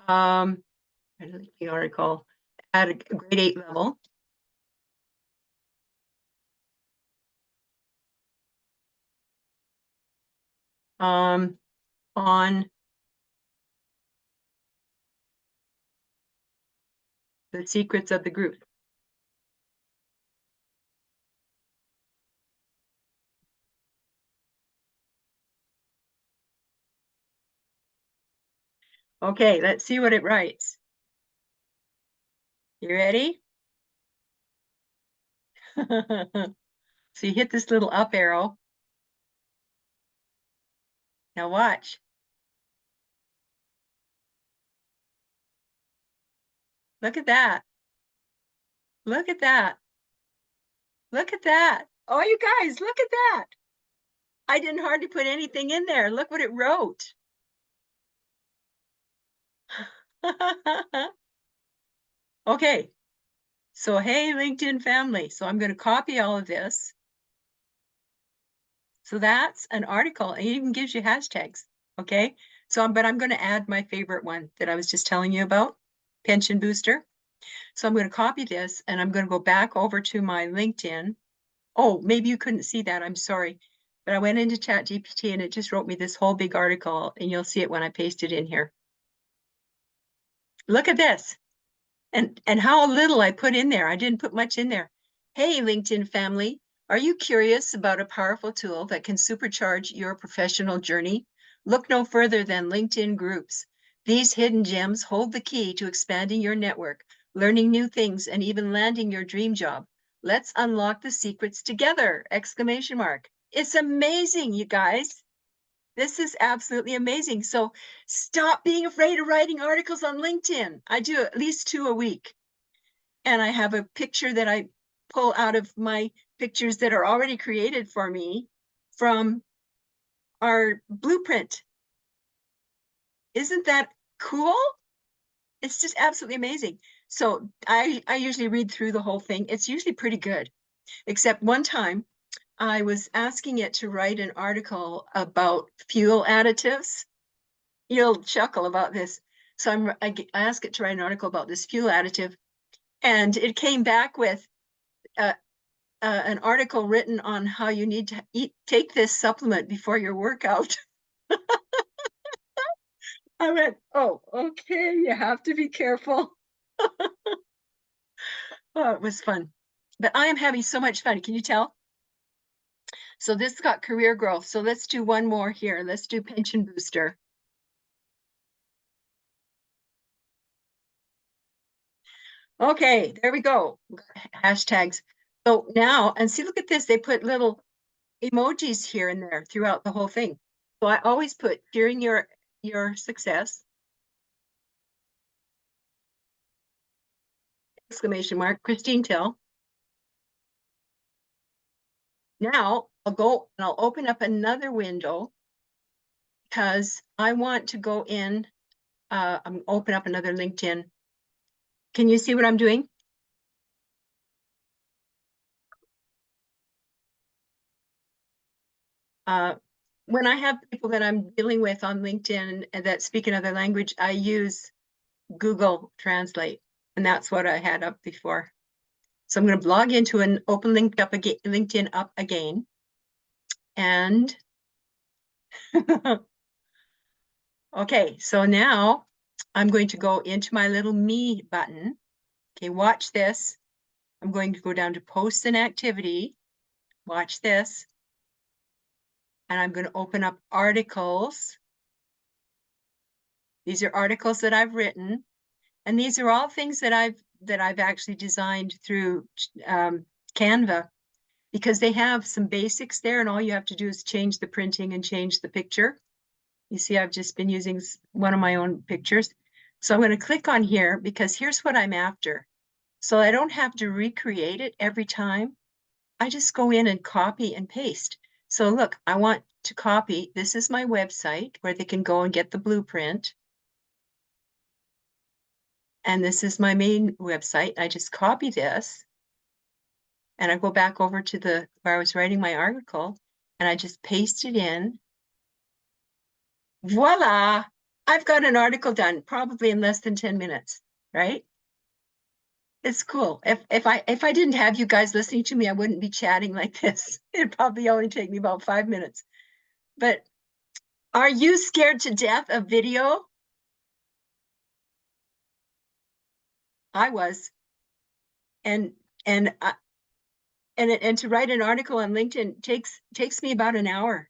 The article at a grade 8 level. On the secrets of the group. Okay, let's see what it writes. You ready? So you hit this little up arrow. Now watch. Look at that. Look at that. Look at that. Oh, you guys, look at that. I didn't hardly put anything in there. Look what it wrote. Okay. So, hey, LinkedIn family. So I'm going to copy all of this. So that's an article. It even gives you hashtags. Okay. So, but I'm going to add my favorite one that I was just telling you about. pension booster. So I'm going to copy this and I'm going to go back over to my LinkedIn. Oh, maybe you couldn't see that. I'm sorry. But I went into ChatGPT and it just wrote me this whole big article, and you'll see it when I paste it in here. Look at this. And how little I put in there. I didn't put much in there. Hey, LinkedIn family, are you curious about a powerful tool that can supercharge your professional journey? Look no further than LinkedIn groups. These hidden gems hold the key to expanding your network, learning new things, and even landing your dream job. Let's unlock the secrets together! Exclamation mark. It's amazing, you guys. This is absolutely amazing. So stop being afraid of writing articles on LinkedIn. I do at least 2 a week. And I have a picture that I pull out of my pictures that are already created for me from our blueprint. Isn't that cool? It's just absolutely amazing. So I usually read through the whole thing. It's usually pretty good, except one time I was asking it to write an article about fuel additives. You'll chuckle about this. So I asked it to write an article about this fuel additive, and it came back with an article written on how you need to take this supplement before your workout. I went, oh, okay, you have to be careful. Oh, it was fun. But I am having so much fun. Can you tell? So this got career growth. So let's do one more here. Let's do pension booster. Okay, there we go. Hashtags. So now, and see, look at this. They put little emojis here and there throughout the whole thing. So I always put cheering your success, exclamation mark, Christine Till. Now I'll go and I'll open up another window because I want to go in, I'm open up another LinkedIn. Can you see what I'm doing? When I have people that I'm dealing with on LinkedIn that speak another language, I use Google Translate, and that's what I had up before. So I'm going to log into an open LinkedIn up again. And okay, so now I'm going to go into my little me button. Okay, watch this. I'm going to go down to posts and activity. Watch this. And I'm going to open up articles. These are articles that I've written. And these are all things that I've actually designed through Canva, because they have some basics there, and all you have to do is change the printing and change the picture. You see, I've just been using one of my own pictures. So I'm going to click on here because here's what I'm after. So I don't have to recreate it every time. I just go in and copy and paste. So look, I want to copy. This is my website where they can go and get the blueprint. And this is my main website. I just copy this and I go back over to where I was writing my article and I just paste it in. Voila! I've got an article done probably in less than 10 minutes, right? It's cool. If I didn't have you guys listening to me, I wouldn't be chatting like this. It'd probably only take me about 5 minutes. But are you scared to death of video? I was. And and to write an article on LinkedIn takes me about an hour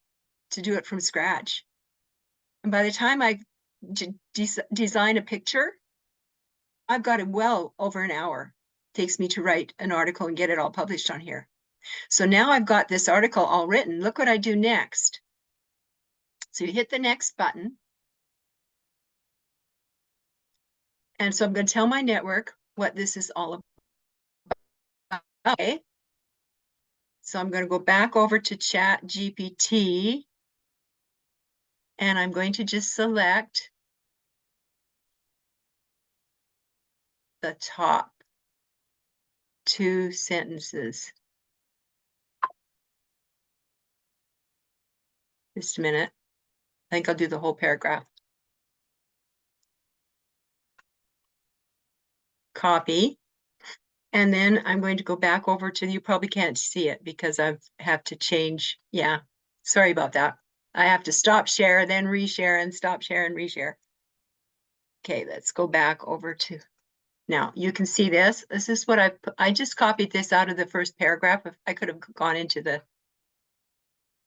to do it from scratch. And by the time I design a picture, I've got it well over an hour. It takes me to write an article and get it all published on here. So now I've got this article all written. Look what I do next. So you hit the next button. And so I'm going to tell my network what this is all about. Okay. So I'm going to go back over to ChatGPT and I'm going to just select the top 2 sentences. Just a minute. I think I'll do the whole paragraph. copy. And then I'm going to go back over to, you probably can't see it because I have to change. Yeah, sorry about that. I have to stop share, then reshare and stop share and reshare. Okay, let's go back over to, now you can see this. This is what I just copied this out of the first paragraph. If I could have gone into the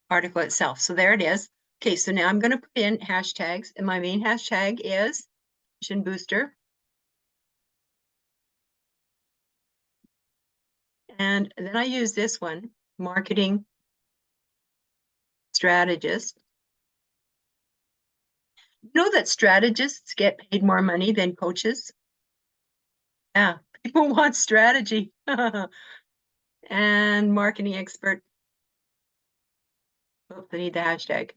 article itself. So there it is. Okay, so now I'm going to put in hashtags, and my main hashtag is Mission Booster. And then I use this one, marketing strategist. You know that strategists get paid more money than coaches? Yeah, people want strategy. And marketing expert. Oops, I need the hashtag.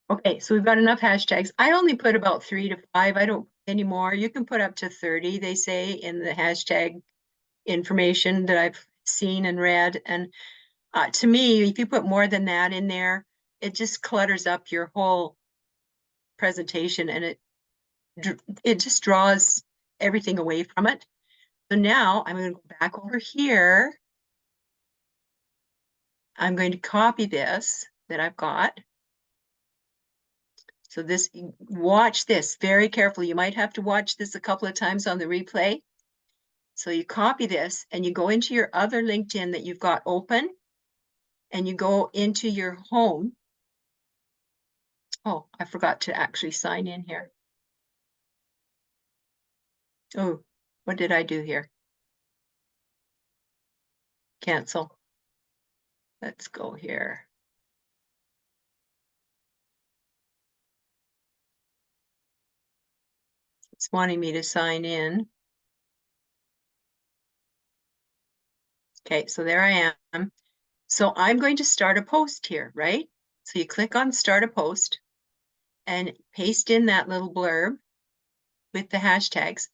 Okay, so we've got enough hashtags. I only put about 3 to 5. I don't put any more. You can put up to 30, they say, in the hashtag information that I've seen and read. And to me, if you put more than that in there, it just clutters up your whole presentation, and it just draws everything away from it. So now I'm going to go back over here. I'm going to copy this that I've got. So this, watch this very carefully. You might have to watch this a couple of times on the replay. So you copy this and you go into your other LinkedIn that you've got open, and you go into your home. Oh, I forgot to actually sign in here. Oh, what did I do here? Cancel. Let's go here. It's wanting me to sign in. Okay, so there I am. So I'm going to start a post here, right? So you click on start a post and paste in that little blurb with the hashtags.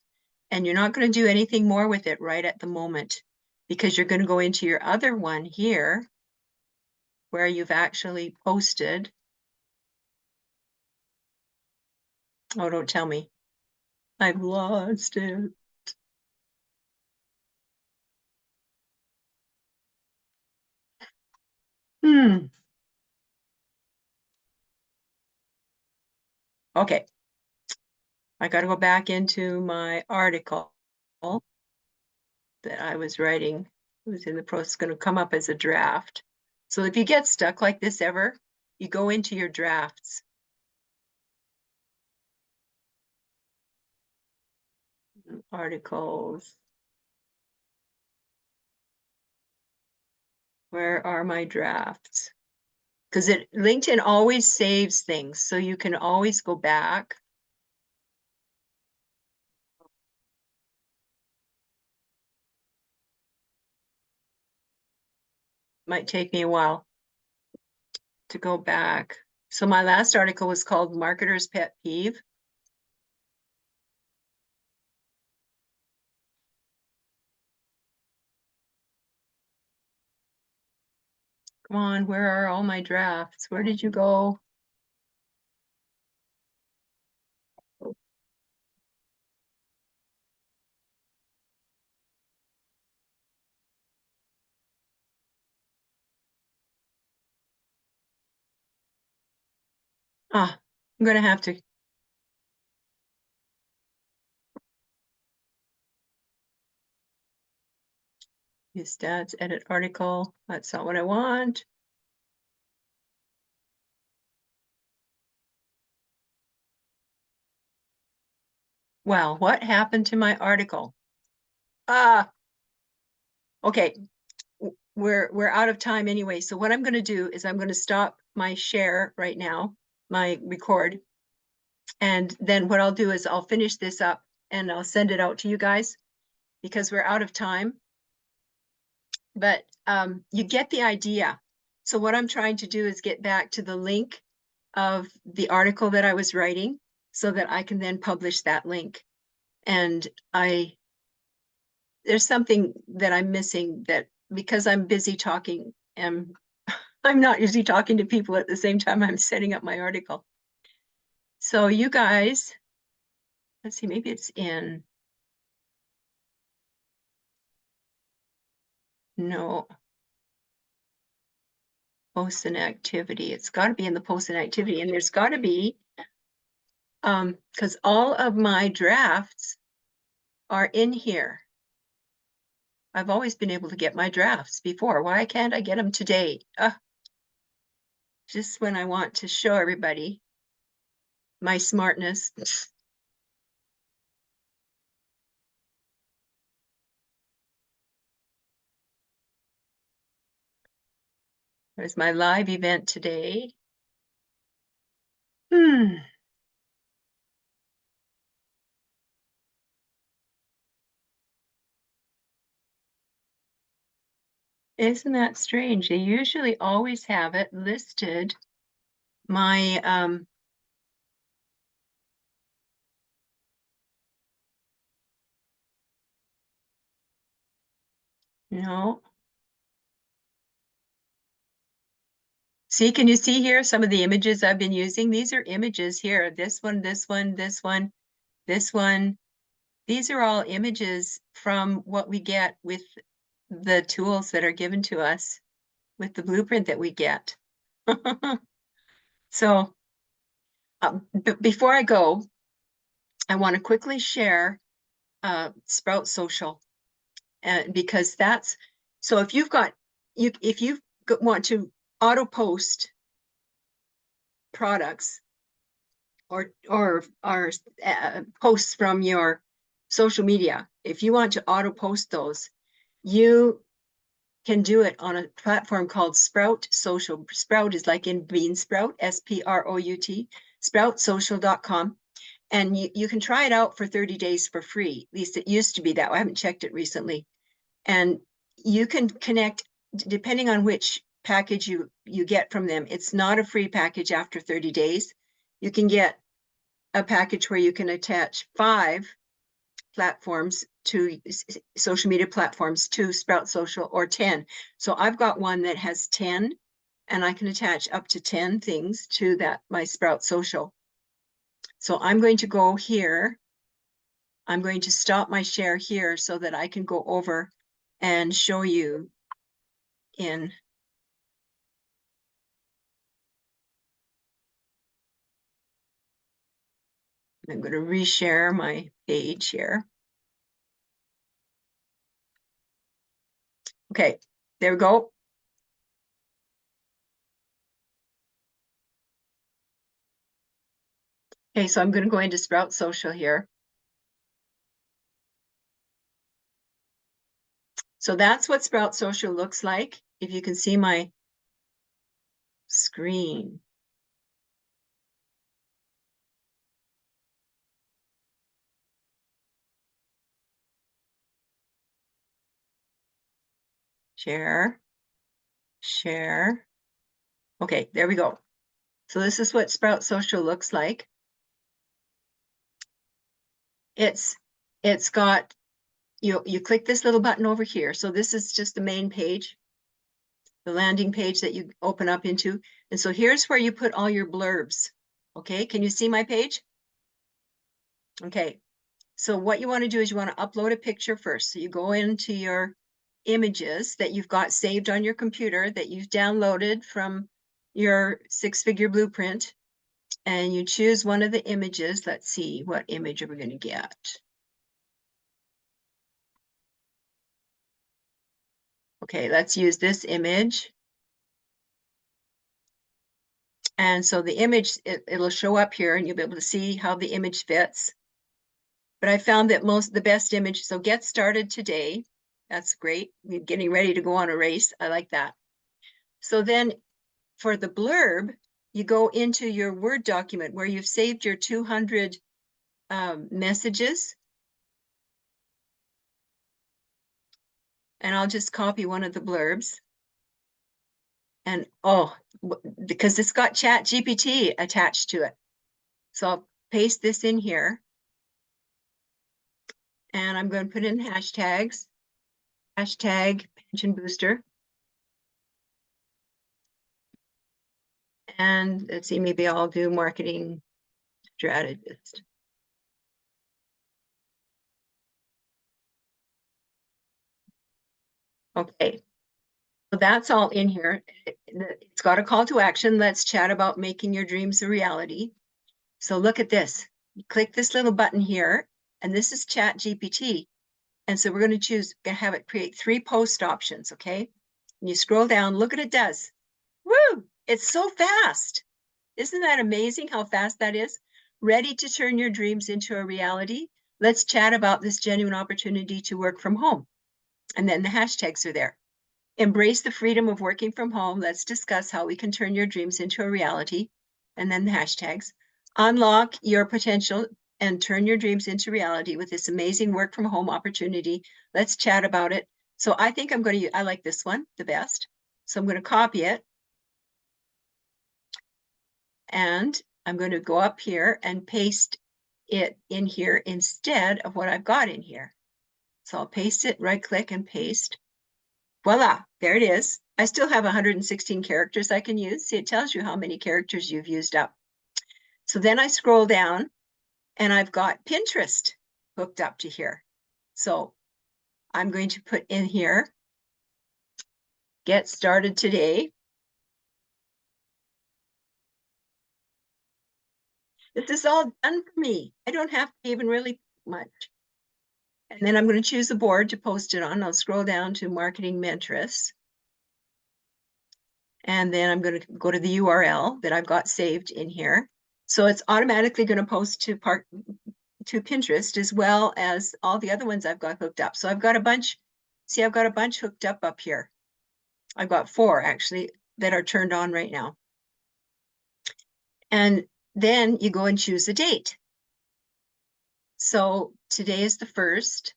And you're not going to do anything more with it right at the moment, because you're going to go into your other one here where you've actually posted. Oh, don't tell me. I've lost it. Okay. I got to go back into my article that I was writing. It was in the process, going to come up as a draft. So if you get stuck like this ever, you go into your drafts. Articles. Where are my drafts? Because LinkedIn always saves things, so you can always go back. Might take me a while to go back. So my last article was called Marketer's Pet Peeve. Come on, where are all my drafts? Where did you go? Ah, I'm gonna have to. Use stats, edit article. That's not what I want. Well, what happened to my article? Okay, we're out of time anyway. So what I'm going to do is I'm going to stop my share right now, my record. And then what I'll do is I'll finish this up and I'll send it out to you guys because we're out of time. But you get the idea. So what I'm trying to do is get back to the link of the article that I was writing so that I can then publish that link. And there's something that I'm missing, that because I'm busy talking am, I'm not usually talking to people at the same time I'm setting up my article. So you guys, let's see, maybe it's in. No. Posts and activity. It's got to be in the posts and activity, and there's got to be, because all of my drafts are in here. I've always been able to get my drafts before. Why can't I get them today? Just when I want to show everybody my smartness. There's my live event today. Isn't that strange? They usually always have it listed. My no. See, can you see here some of the images I've been using? These are images here. This one, this one, this one, this one. These are all images from what we get with the tools that are given to us with the blueprint that we get. So before I go, I want to quickly share Sprout Social, because that's, so if you've got, if you want to auto post products or posts from your social media, if you want to auto post those, you can do it on a platform called Sprout Social. Sprout is like in bean sprout, SPROUT, sproutsocial.com. And you can try it out for 30 days for free. At least it used to be that way. I haven't checked it recently. And you can connect, depending on which package you get from them. It's not a free package after 30 days. You can get a package where you can attach 5 platforms to social media platforms to Sprout Social, or 10. So I've got one that has 10, and I can attach up to 10 things to that, my Sprout Social. So I'm going to go here. I'm going to stop my share here so that I can go over and show you in. I'm going to reshare my page here. Okay, there we go. Okay, so I'm going to go into Sprout Social here. So that's what Sprout Social looks like. If you can see my screen. Share. Share. Okay, there we go. So this is what Sprout Social looks like. It's got, you click this little button over here. So this is just the main page, the landing page that you open up into. And so here's where you put all your blurbs. Okay, can you see my page? Okay, so what you want to do is you want to upload a picture first. So you go into your images that you've got saved on your computer that you've downloaded from your 6-figure blueprint, and you choose one of the images. Let's see, what image are we going to get? Okay, let's use this image. And so the image, it'll show up here and you'll be able to see how the image fits. But I found that the best image, so get started today. That's great. You're getting ready to go on a race. I like that. So then for the blurb, you go into your Word document where you've saved your 200 messages. And I'll just copy one of the blurbs. And because it's got ChatGPT attached to it. So I'll paste this in here. And I'm going to put in hashtags. Hashtag pension booster. And let's see, maybe I'll do marketing strategist. Okay, so that's all in here. It's got a call to action. Let's chat about making your dreams a reality. So look at this. You click this little button here, and this is Chat GPT. And so we're going to have it create 3 post options, okay? And you scroll down, look what it does. Woo! It's so fast. Isn't that amazing how fast that is? Ready to turn your dreams into a reality? Let's chat about this genuine opportunity to work from home. And then the hashtags are there. Embrace the freedom of working from home. Let's discuss how we can turn your dreams into a reality. And then the hashtags. Unlock your potential and turn your dreams into reality with this amazing work from home opportunity. Let's chat about it. So I think I like this one the best. So I'm going to copy it. And I'm going to go up here and paste it in here instead of what I've got in here. So I'll paste it, right click and paste. Voila, there it is. I still have 116 characters I can use. See, it tells you how many characters you've used up. So then I scroll down and I've got Pinterest hooked up to here. So I'm going to put in here, get started today. This is all done for me. I don't have to even really much. And then I'm going to choose a board to post it on. I'll scroll down to Marketing Mentress. And then I'm going to go to the URL that I've got saved in here. So it's automatically going to post to Pinterest as well as all the other ones I've got hooked up. So I've got a bunch, see, I've got a bunch hooked up here. I've got 4 actually that are turned on right now. And then you go and choose a date. So today is the 1st.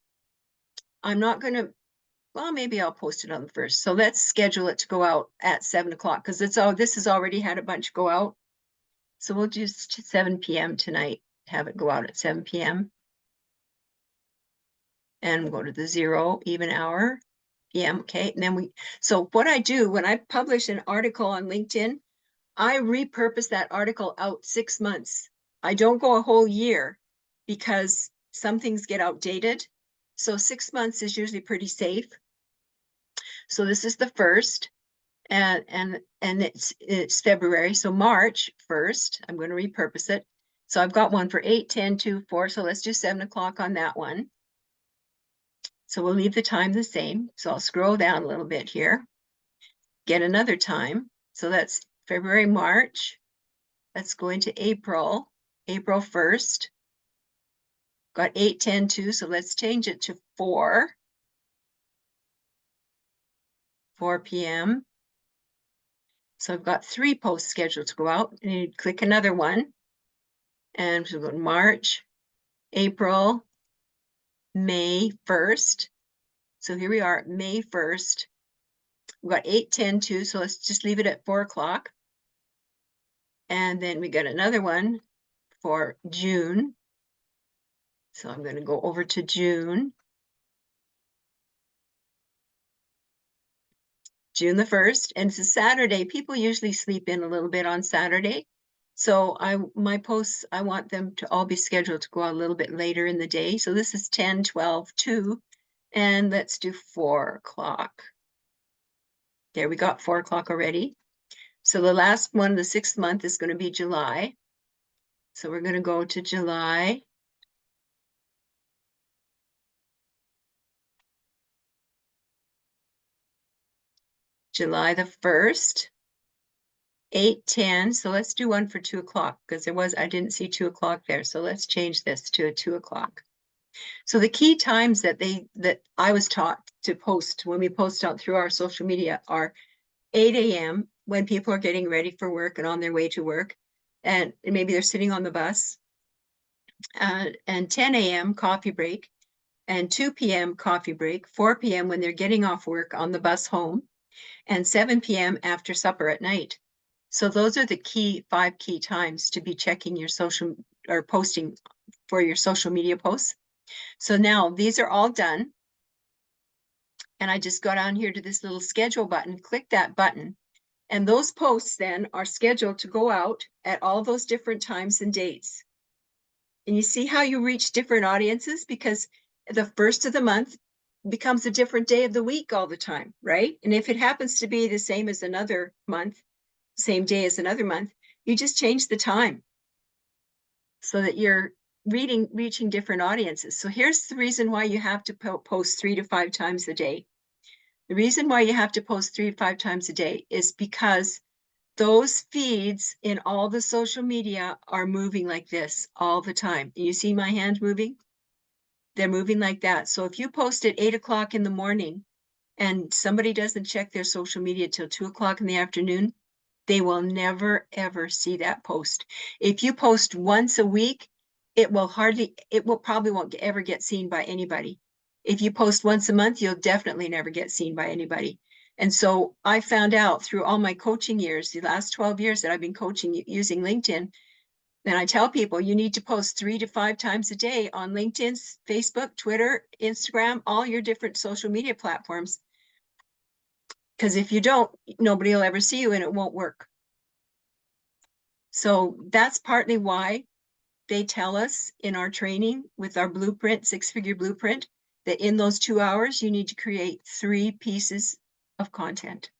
I'm not going to, well, maybe I'll post it on the 1st. So let's schedule it to go out at 7 o'clock because this has already had a bunch go out. So we'll just 7 p.m. tonight, have it go out at 7 p.m. And we'll go to the 0 even hour p.m. Okay. And then so what I do when I publish an article on LinkedIn, I repurpose that article out 6 months. I don't go a whole year because some things get outdated. So 6 months is usually pretty safe. So this is the 1st and it's February. So March 1st, I'm going to repurpose it. So I've got one for 8, 10, 2, 4. So let's do 7 o'clock on that one. So we'll leave the time the same. So I'll scroll down a little bit here, get another time. So that's February, March. Let's go into April, April 1st. Got 8, 10, 2. So let's change it to 4 p.m. So I've got 3 posts scheduled to go out. And you click another one. And we'll go to March, April, May 1st. So here we are, May 1st. We've got 8, 10, 2. So let's just leave it at 4 o'clock. And then we got another one for June. So I'm going to go over to June. June the 1st, and it's a Saturday. People usually sleep in a little bit on Saturday. So my posts, I want them to all be scheduled to go out a little bit later in the day. So this is 10, 12, 2, and let's do 4 o'clock. There, we got 4 o'clock already. So the last one, the 6th month, is going to be July. So we're going to go to July. July the 1st, 8, 10. So let's do one for 2 o'clock because I didn't see 2 o'clock there. So let's change this to a 2 o'clock. So the key times that I was taught to post when we post out through our social media are 8 a.m. when people are getting ready for work and on their way to work, and maybe they're sitting on the bus, and 10 a.m. coffee break, and 2 p.m. coffee break, 4 p.m. when they're getting off work on the bus home, and 7 p.m. after supper at night. So those are the 5 key times to be checking your social or posting for your social media posts. So now these are all done. And I just go down here to this little schedule button, click that button, And those posts then are scheduled to go out at all those different times and dates. And you see how you reach different audiences, because the first of the month becomes a different day of the week all the time, right? And if it happens to be the same as another month, same day as another month, you just change the time so that you're reaching different audiences. So here's the reason why you have to post 3 to 5 times a day. The reason why you have to post 3 to 5 times a day is because those feeds in all the social media are moving like this all the time. You see my hand moving? They're moving like that. So if you post at 8 o'clock in the morning and somebody doesn't check their social media till 2 o'clock in the afternoon, they will never, ever see that post. If you post once a week, it probably won't ever get seen by anybody. If you post once a month, you'll definitely never get seen by anybody. And so I found out through all my coaching years, the last 12 years that I've been coaching using LinkedIn, and I tell people you need to post 3 to 5 times a day on LinkedIn, Facebook, Twitter, Instagram, all your different social media platforms. Because if you don't, nobody will ever see you and it won't work. So that's partly why they tell us in our training with our blueprint, 6-figure blueprint, that in those 2 hours, you need to create 3 pieces of content.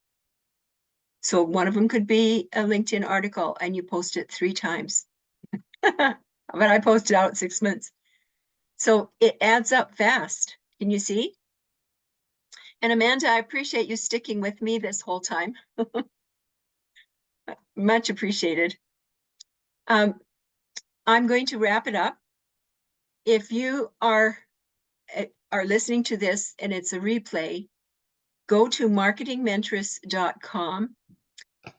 So one of them could be a LinkedIn article and you post it 3 times. But I posted out 6 months. So it adds up fast. Can you see? And Amanda, I appreciate you sticking with me this whole time. Much appreciated. I'm going to wrap it up. If you are listening to this and it's a replay, go to marketingmentress.com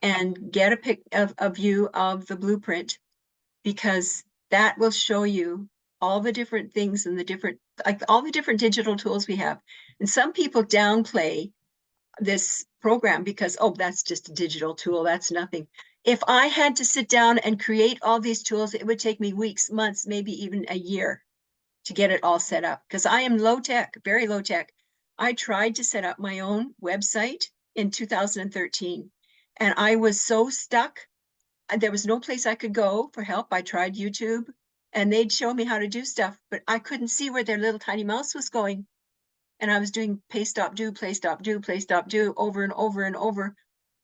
and get a pic of a view of the blueprint, because that will show you all the different things and all the different digital tools we have. And some people downplay this program because, oh, that's just a digital tool, that's nothing. If I had to sit down and create all these tools, it would take me weeks, months, maybe even a year to get it all set up, because I am low tech, very low tech. I tried to set up my own website in 2013 and I was so stuck. There was no place I could go for help. I tried YouTube and they'd show me how to do stuff, but I couldn't see where their little tiny mouse was going. And I was doing pay, stop, do, play, stop, do, play, stop, do over and over and over,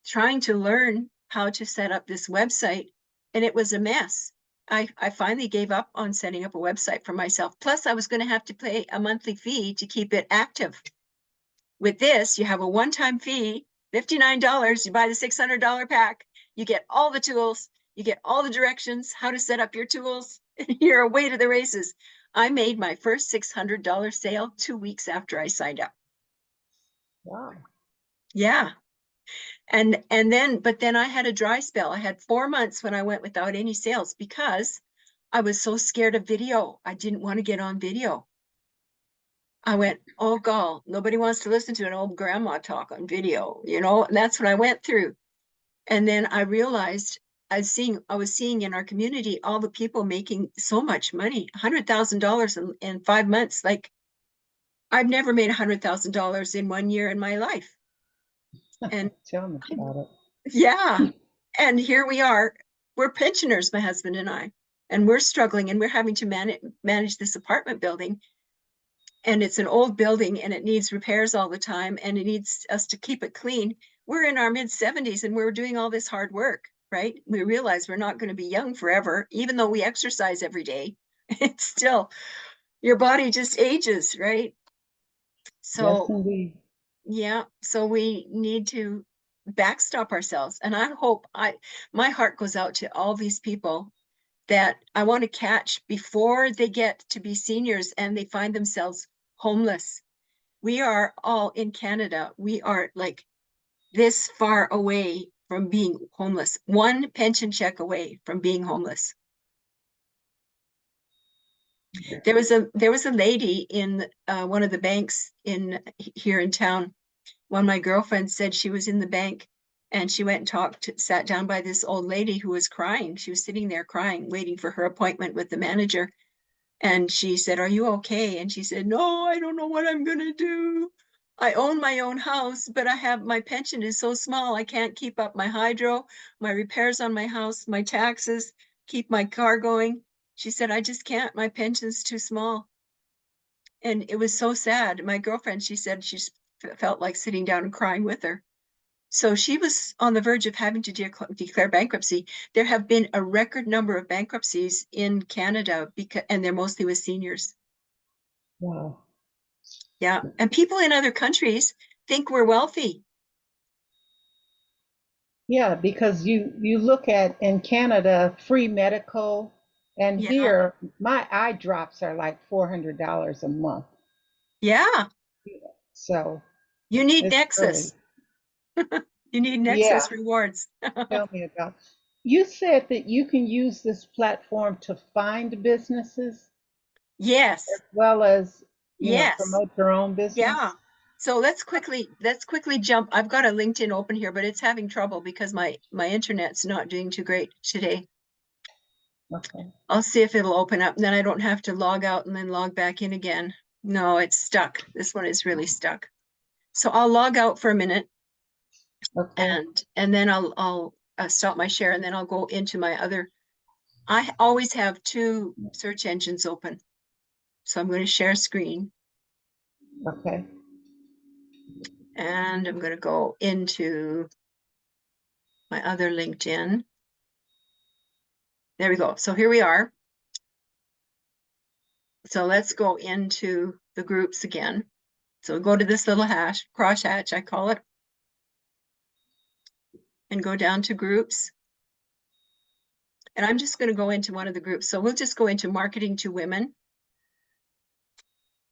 trying to learn how to set up this website. And it was a mess. I finally gave up on setting up a website for myself. Plus, I was going to have to pay a monthly fee to keep it active. With this, you have a one-time fee, $59. You buy the $600 pack. You get all the tools. You get all the directions, how to set up your tools. You're away to the races. I made my first $600 sale 2 weeks after I signed up. Wow. Yeah. But then I had a dry spell. I had 4 months when I went without any sales because I was so scared of video. I didn't want to get on video. I went, oh God, nobody wants to listen to an old grandma talk on video, and that's what I went through. And then I realized I was seeing in our community all the people making so much money, $100,000 in 5 months. Like, I've never made $100,000 in 1 year in my life. And Tell me about it. yeah. And here we are. We're pensioners, my husband and I, and we're struggling and we're having to manage this apartment building. And it's an old building and it needs repairs all the time and it needs us to keep it clean. We're in our mid-70s and we're doing all this hard work, right? We realize we're not going to be young forever, even though we exercise every day. It's still, your body just ages, right? So Yes, indeed. yeah, so we need to backstop ourselves. And I hope my heart goes out to all these people that I want to catch before they get to be seniors and they find themselves homeless. We are all in Canada. We are like this far away from being homeless, 1 pension check away from being homeless. There was a lady in one of the banks here in town. One of my girlfriends said she was in the bank and she went and sat down by this old lady who was crying. She was sitting there crying, waiting for her appointment with the manager. And she said, "Are you okay?" And she said, "No, I don't know what I'm going to do. I own my own house, but my pension is so small, I can't keep up my hydro, my repairs on my house, my taxes, keep my car going. She said, I just can't, my pension's too small. And it was so sad. My girlfriend, she said she felt like sitting down and crying with her. So she was on the verge of having to declare bankruptcy. There have been a record number of bankruptcies in Canada and they're mostly with seniors. Wow. Yeah. And people in other countries think we're wealthy. Yeah, because you look at in Canada free medical, and Yeah. here my eye drops are like $400 a month. Yeah. So You need it's really, Nexus. You need yeah, Nexus rewards. tell me about. You said that you can use this platform to find businesses Yes. as well as, Yes. promote your own business. Yeah. So let's quickly jump. I've got a LinkedIn open here, but it's having trouble because my internet's not doing too great today. Okay. I'll see if it'll open up, and then I don't have to log out and then log back in again. No, it's stuck. This one is really stuck. So I'll log out for a minute Okay. and then I'll stop my share and then I'll go into my other. I always have two search engines open. So I'm going to share screen Okay. and I'm going to go into my other LinkedIn. There we go. So here we are. So let's go into the groups again. So go to this little crosshatch, I call it, and go down to groups. And I'm just going to go into one of the groups. So we'll just go into marketing to women.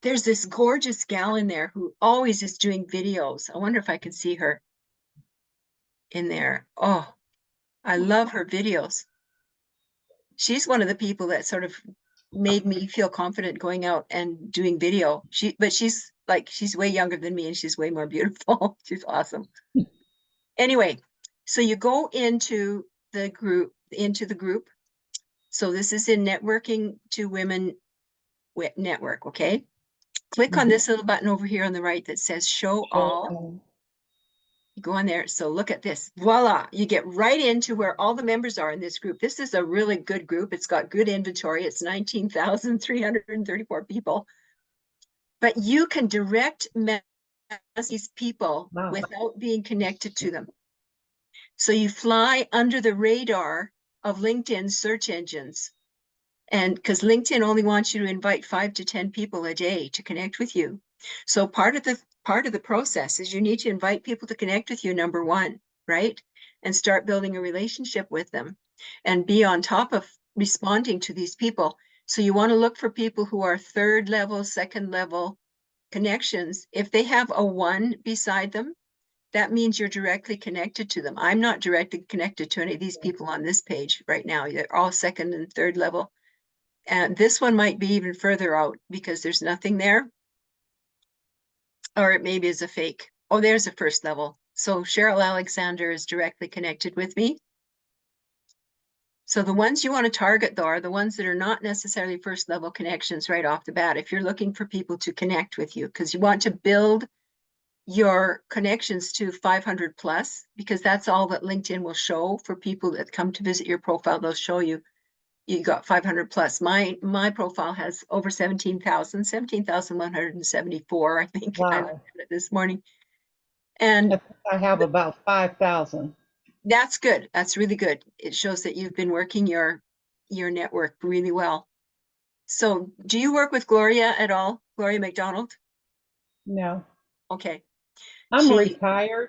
There's this gorgeous gal in there who always is doing videos. I wonder if I can see her in there. Oh, I love her videos. She's one of the people that sort of made me feel confident going out and doing video. But she's way younger than me and she's way more beautiful. She's awesome. Anyway, so you go into the group. So this is in networking to women network, okay? Click on this little button over here on the right that says show all. You go on there. So look at this. Voila. You get right into where all the members are in this group. This is a really good group. It's got good inventory. It's 19,334 people. But you can direct these people Wow. without being connected to them. So you fly under the radar of LinkedIn search engines. And because LinkedIn only wants you to invite 5 to 10 people a day to connect with you. So part of the process is you need to invite people to connect with you, number one, right? And start building a relationship with them and be on top of responding to these people. So you want to look for people who are third level, second level connections. If they have a 1 beside them, that means you're directly connected to them. I'm not directly connected to any of these people on this page right now. They're all second and third level. And this one might be even further out because there's nothing there. Or it maybe is a fake. Oh, there's a first level. So Cheryl Alexander is directly connected with me. So the ones you want to target though are the ones that are not necessarily first level connections right off the bat. If you're looking for people to connect with you, because you want to build your connections to 500 plus, because that's all that LinkedIn will show for people that come to visit your profile. They'll show you got 500 plus. My profile has over 17,174, I think. I looked Wow. at it this morning. And I have about 5,000. that's good. That's really good. It shows that you've been working your network really well. So do you work with Gloria at all? Gloria McDonald? No, Okay. I'm retired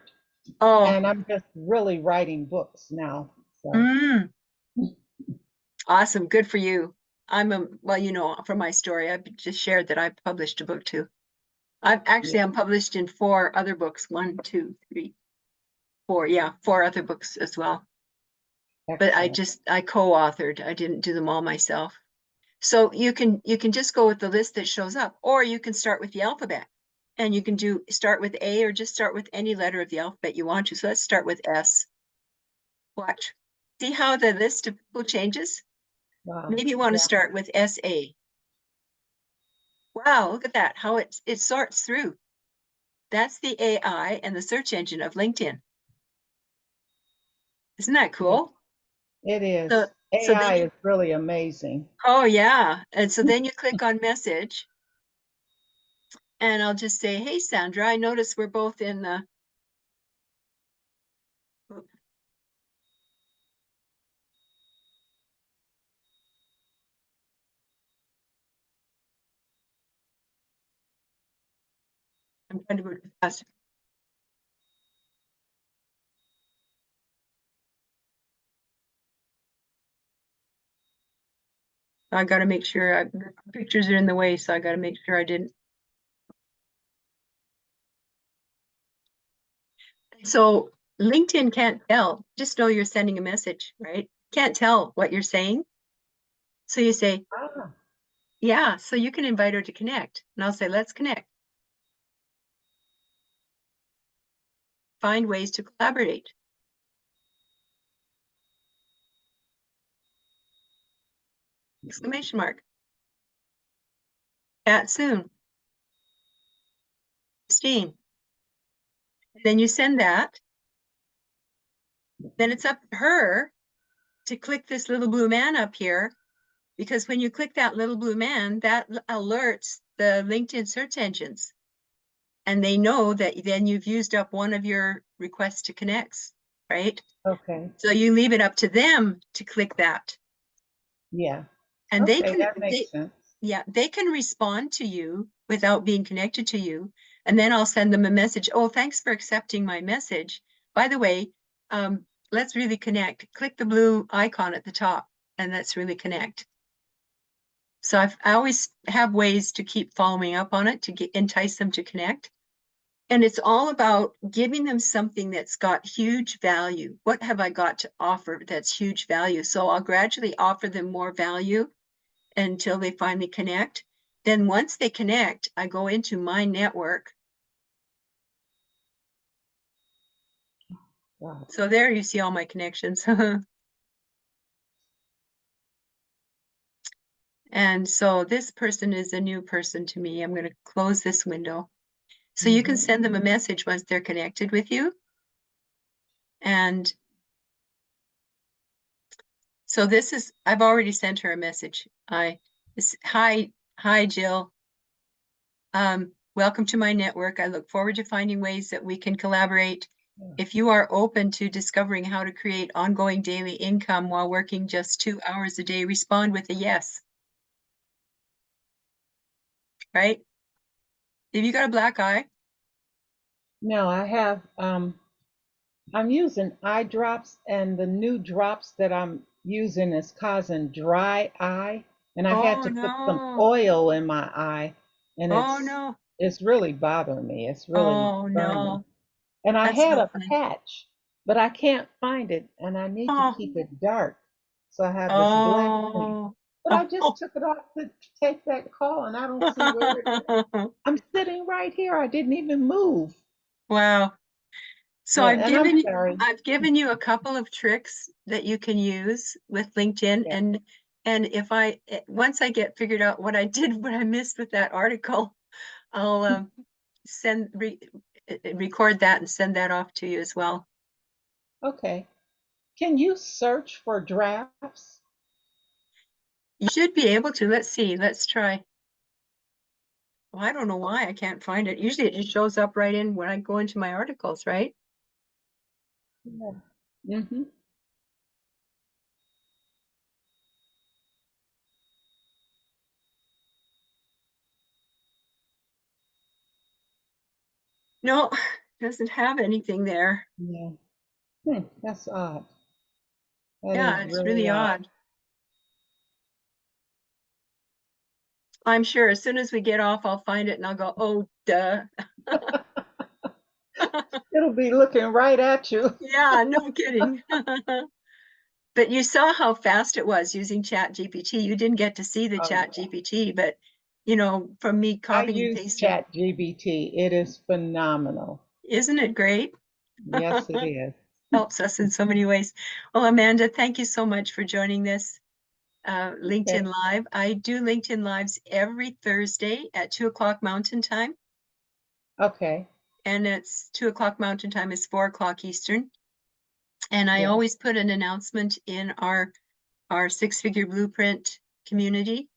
Oh, and I'm just really writing books now. So. Awesome. Good for you. Well, from my story, I've just shared that I published a book too. I'm published in 4 other books. 1, 2, 3, 4. Yeah, 4 other books as well. But I co-authored. I didn't do them all myself. So you can just go with the list that shows up, or you can start with the alphabet. And you can start with A or just start with any letter of the alphabet you want to. So let's start with S. Watch. See how the list of people changes? Wow. Maybe you want to start with SA. Wow, look at that, how it sorts through. That's the AI and the search engine of LinkedIn. Isn't that cool? It is. So then AI you, is really amazing. oh yeah. And so then you click on message and I'll just say, hey, Sandra, I noticed we're both in the, I'm trying to go too fast. I got to make sure pictures are in the way. So I got to make sure I didn't. So LinkedIn can't tell, just know you're sending a message, right? Can't tell what you're saying. So you say, Ah, yeah, so you can invite her to connect. And I'll say, let's connect. Find ways to collaborate. Exclamation mark. Chat soon. Christine. Then you send that. Then it's up to her to click this little blue man up here, because when you click that little blue man, that alerts the LinkedIn search engines. And they know that then you've used up one of your requests to connects, right? okay. So you leave it up to them to click that. Yeah. And they Okay, can, that makes sense. yeah, they can respond to you without being connected to you. And then I'll send them a message. Oh, thanks for accepting my message. By the way, let's really connect. Click the blue icon at the top and let's really connect. So I always have ways to keep following up on it to entice them to connect. And it's all about giving them something that's got huge value. What have I got to offer that's huge value? So I'll gradually offer them more value until they finally connect. Then once they connect, I go into my network. Wow. So there you see all my connections. And so this person is a new person to me. I'm going to close this window. So you can Mhm. send them a message once they're connected with you. And so this is, I've already sent her a message. Hi, Jill. Welcome to my network. I look forward to finding ways that we can collaborate. Yeah. If you are open to discovering how to create ongoing daily income while working just 2 hours a day, respond with a yes. Right? Have you got a black eye? No, I have I'm using eye drops, and the new drops that I'm using is causing dry eye, and I had Oh to put some no. oil in my eye, and Oh no. it's really bothering me. It's really Oh burning. no. And I That's had no a fun. patch, but I can't find it, and I need to Oh, keep it dark. So I have this black thing. oh, But I just oh. took it off to take that call, and I don't see where it is. I'm sitting right here. I didn't even move. Wow. So Yeah, and I'm sorry. I've given you a couple of tricks that you can use with LinkedIn. Yeah. And if once I get figured out what I did, what I missed with that article, I'll record that and send that off to you as well. Okay. Can you search for drafts? You should be able to. Let's see. Let's try. Well, I don't know why I can't find it. Usually it just shows up right in when I go into my articles, right? Yeah. Mm-hmm. No, doesn't have anything there. Yeah. That's odd. That Yeah, is it's really really odd. odd. I'm sure as soon as we get off, I'll find it and I'll go, oh, duh. It'll be looking right at you. Yeah, no kidding. But you saw how fast it was using Chat GPT. You didn't get to see the Oh, Chat yeah. GPT, but from me I copying and use pasting, ChatGPT. It is phenomenal. isn't it great? Yes, it is. Helps us in so many ways. Well, Amanda, thank you so much for joining this LinkedIn Okay. Live. I do LinkedIn Lives every Thursday at 2 o'clock Mountain Time. Okay. and it's 2 o'clock Mountain Time, it's 4 o'clock Eastern. And I Yeah. always put an announcement in our Six-Figure Blueprint community.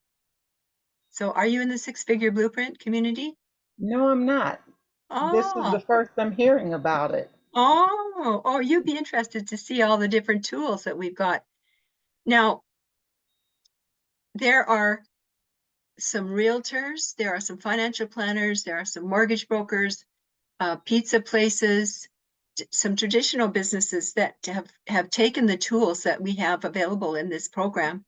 So are you in the Six-Figure Blueprint community? No, I'm not. This is the Oh, first I'm hearing about it. oh, you'd be interested to see all the different tools that we've got. Now, there are some realtors, there are some financial planners, there are some mortgage brokers, pizza places, some traditional businesses that have taken the tools that we have available in this program,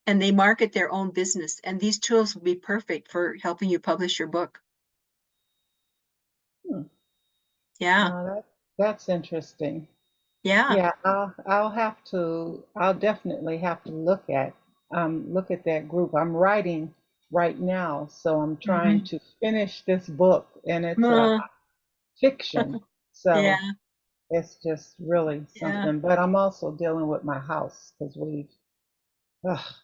and they market their own business. And these tools will be perfect for helping you publish your book. Hmm. Yeah, That's interesting. yeah. Yeah, I'll definitely have to look at that group. I'm writing right now, so I'm trying Mhm. to finish this book, and it's a Uh, fiction. yeah, So it's just really yeah, something. But I'm also dealing with my house because ugh,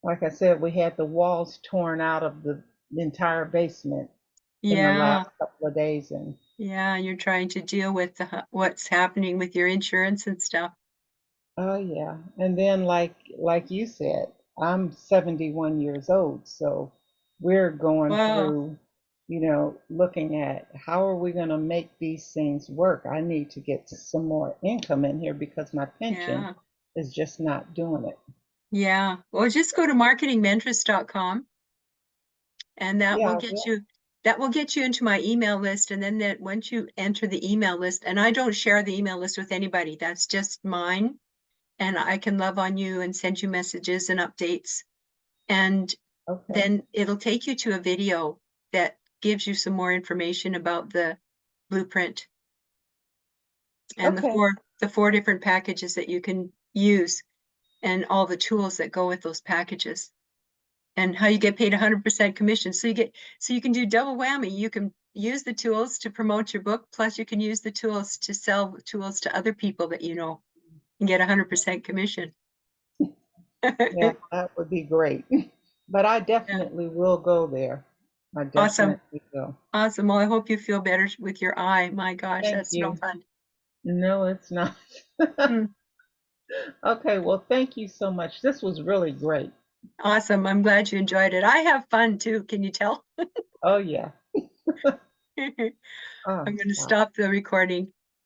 like I said, we had the walls torn out of the entire basement in the yeah, last couple of days, and yeah. You're trying to deal with what's happening with your insurance and stuff. oh yeah. And then like you said, I'm 71 years old, so we're going Wow. through, looking at how are we going to make these things work. I need to get some more income in here because my pension Yeah, is just not doing it. yeah. Well, just go to marketingmentress.com, and Yeah, that will get you into my email list. And then that once you enter the email list, and I don't share the email list with anybody, that's just mine. And I can love on you and send you messages and updates. And okay. then it'll take you to a video that gives you some more information about the blueprint and Okay. the four different packages that you can use and all the tools that go with those packages and how you get paid 100% commission. So you can do double whammy. You can use the tools to promote your book, plus you can use the tools to sell tools to other people that you know and get 100% commission. Yeah, that would be great. But I Yeah. definitely will go there. I Awesome. definitely will. Awesome. Well, I hope you feel better with your eye. My gosh, Thank that's no you. fun. No, it's not. Hmm. Okay, well, thank you so much. This was really great. Awesome. I'm glad you enjoyed it. I have fun too. Can you tell? Oh, yeah. I'm Oh, going to wow. stop the recording.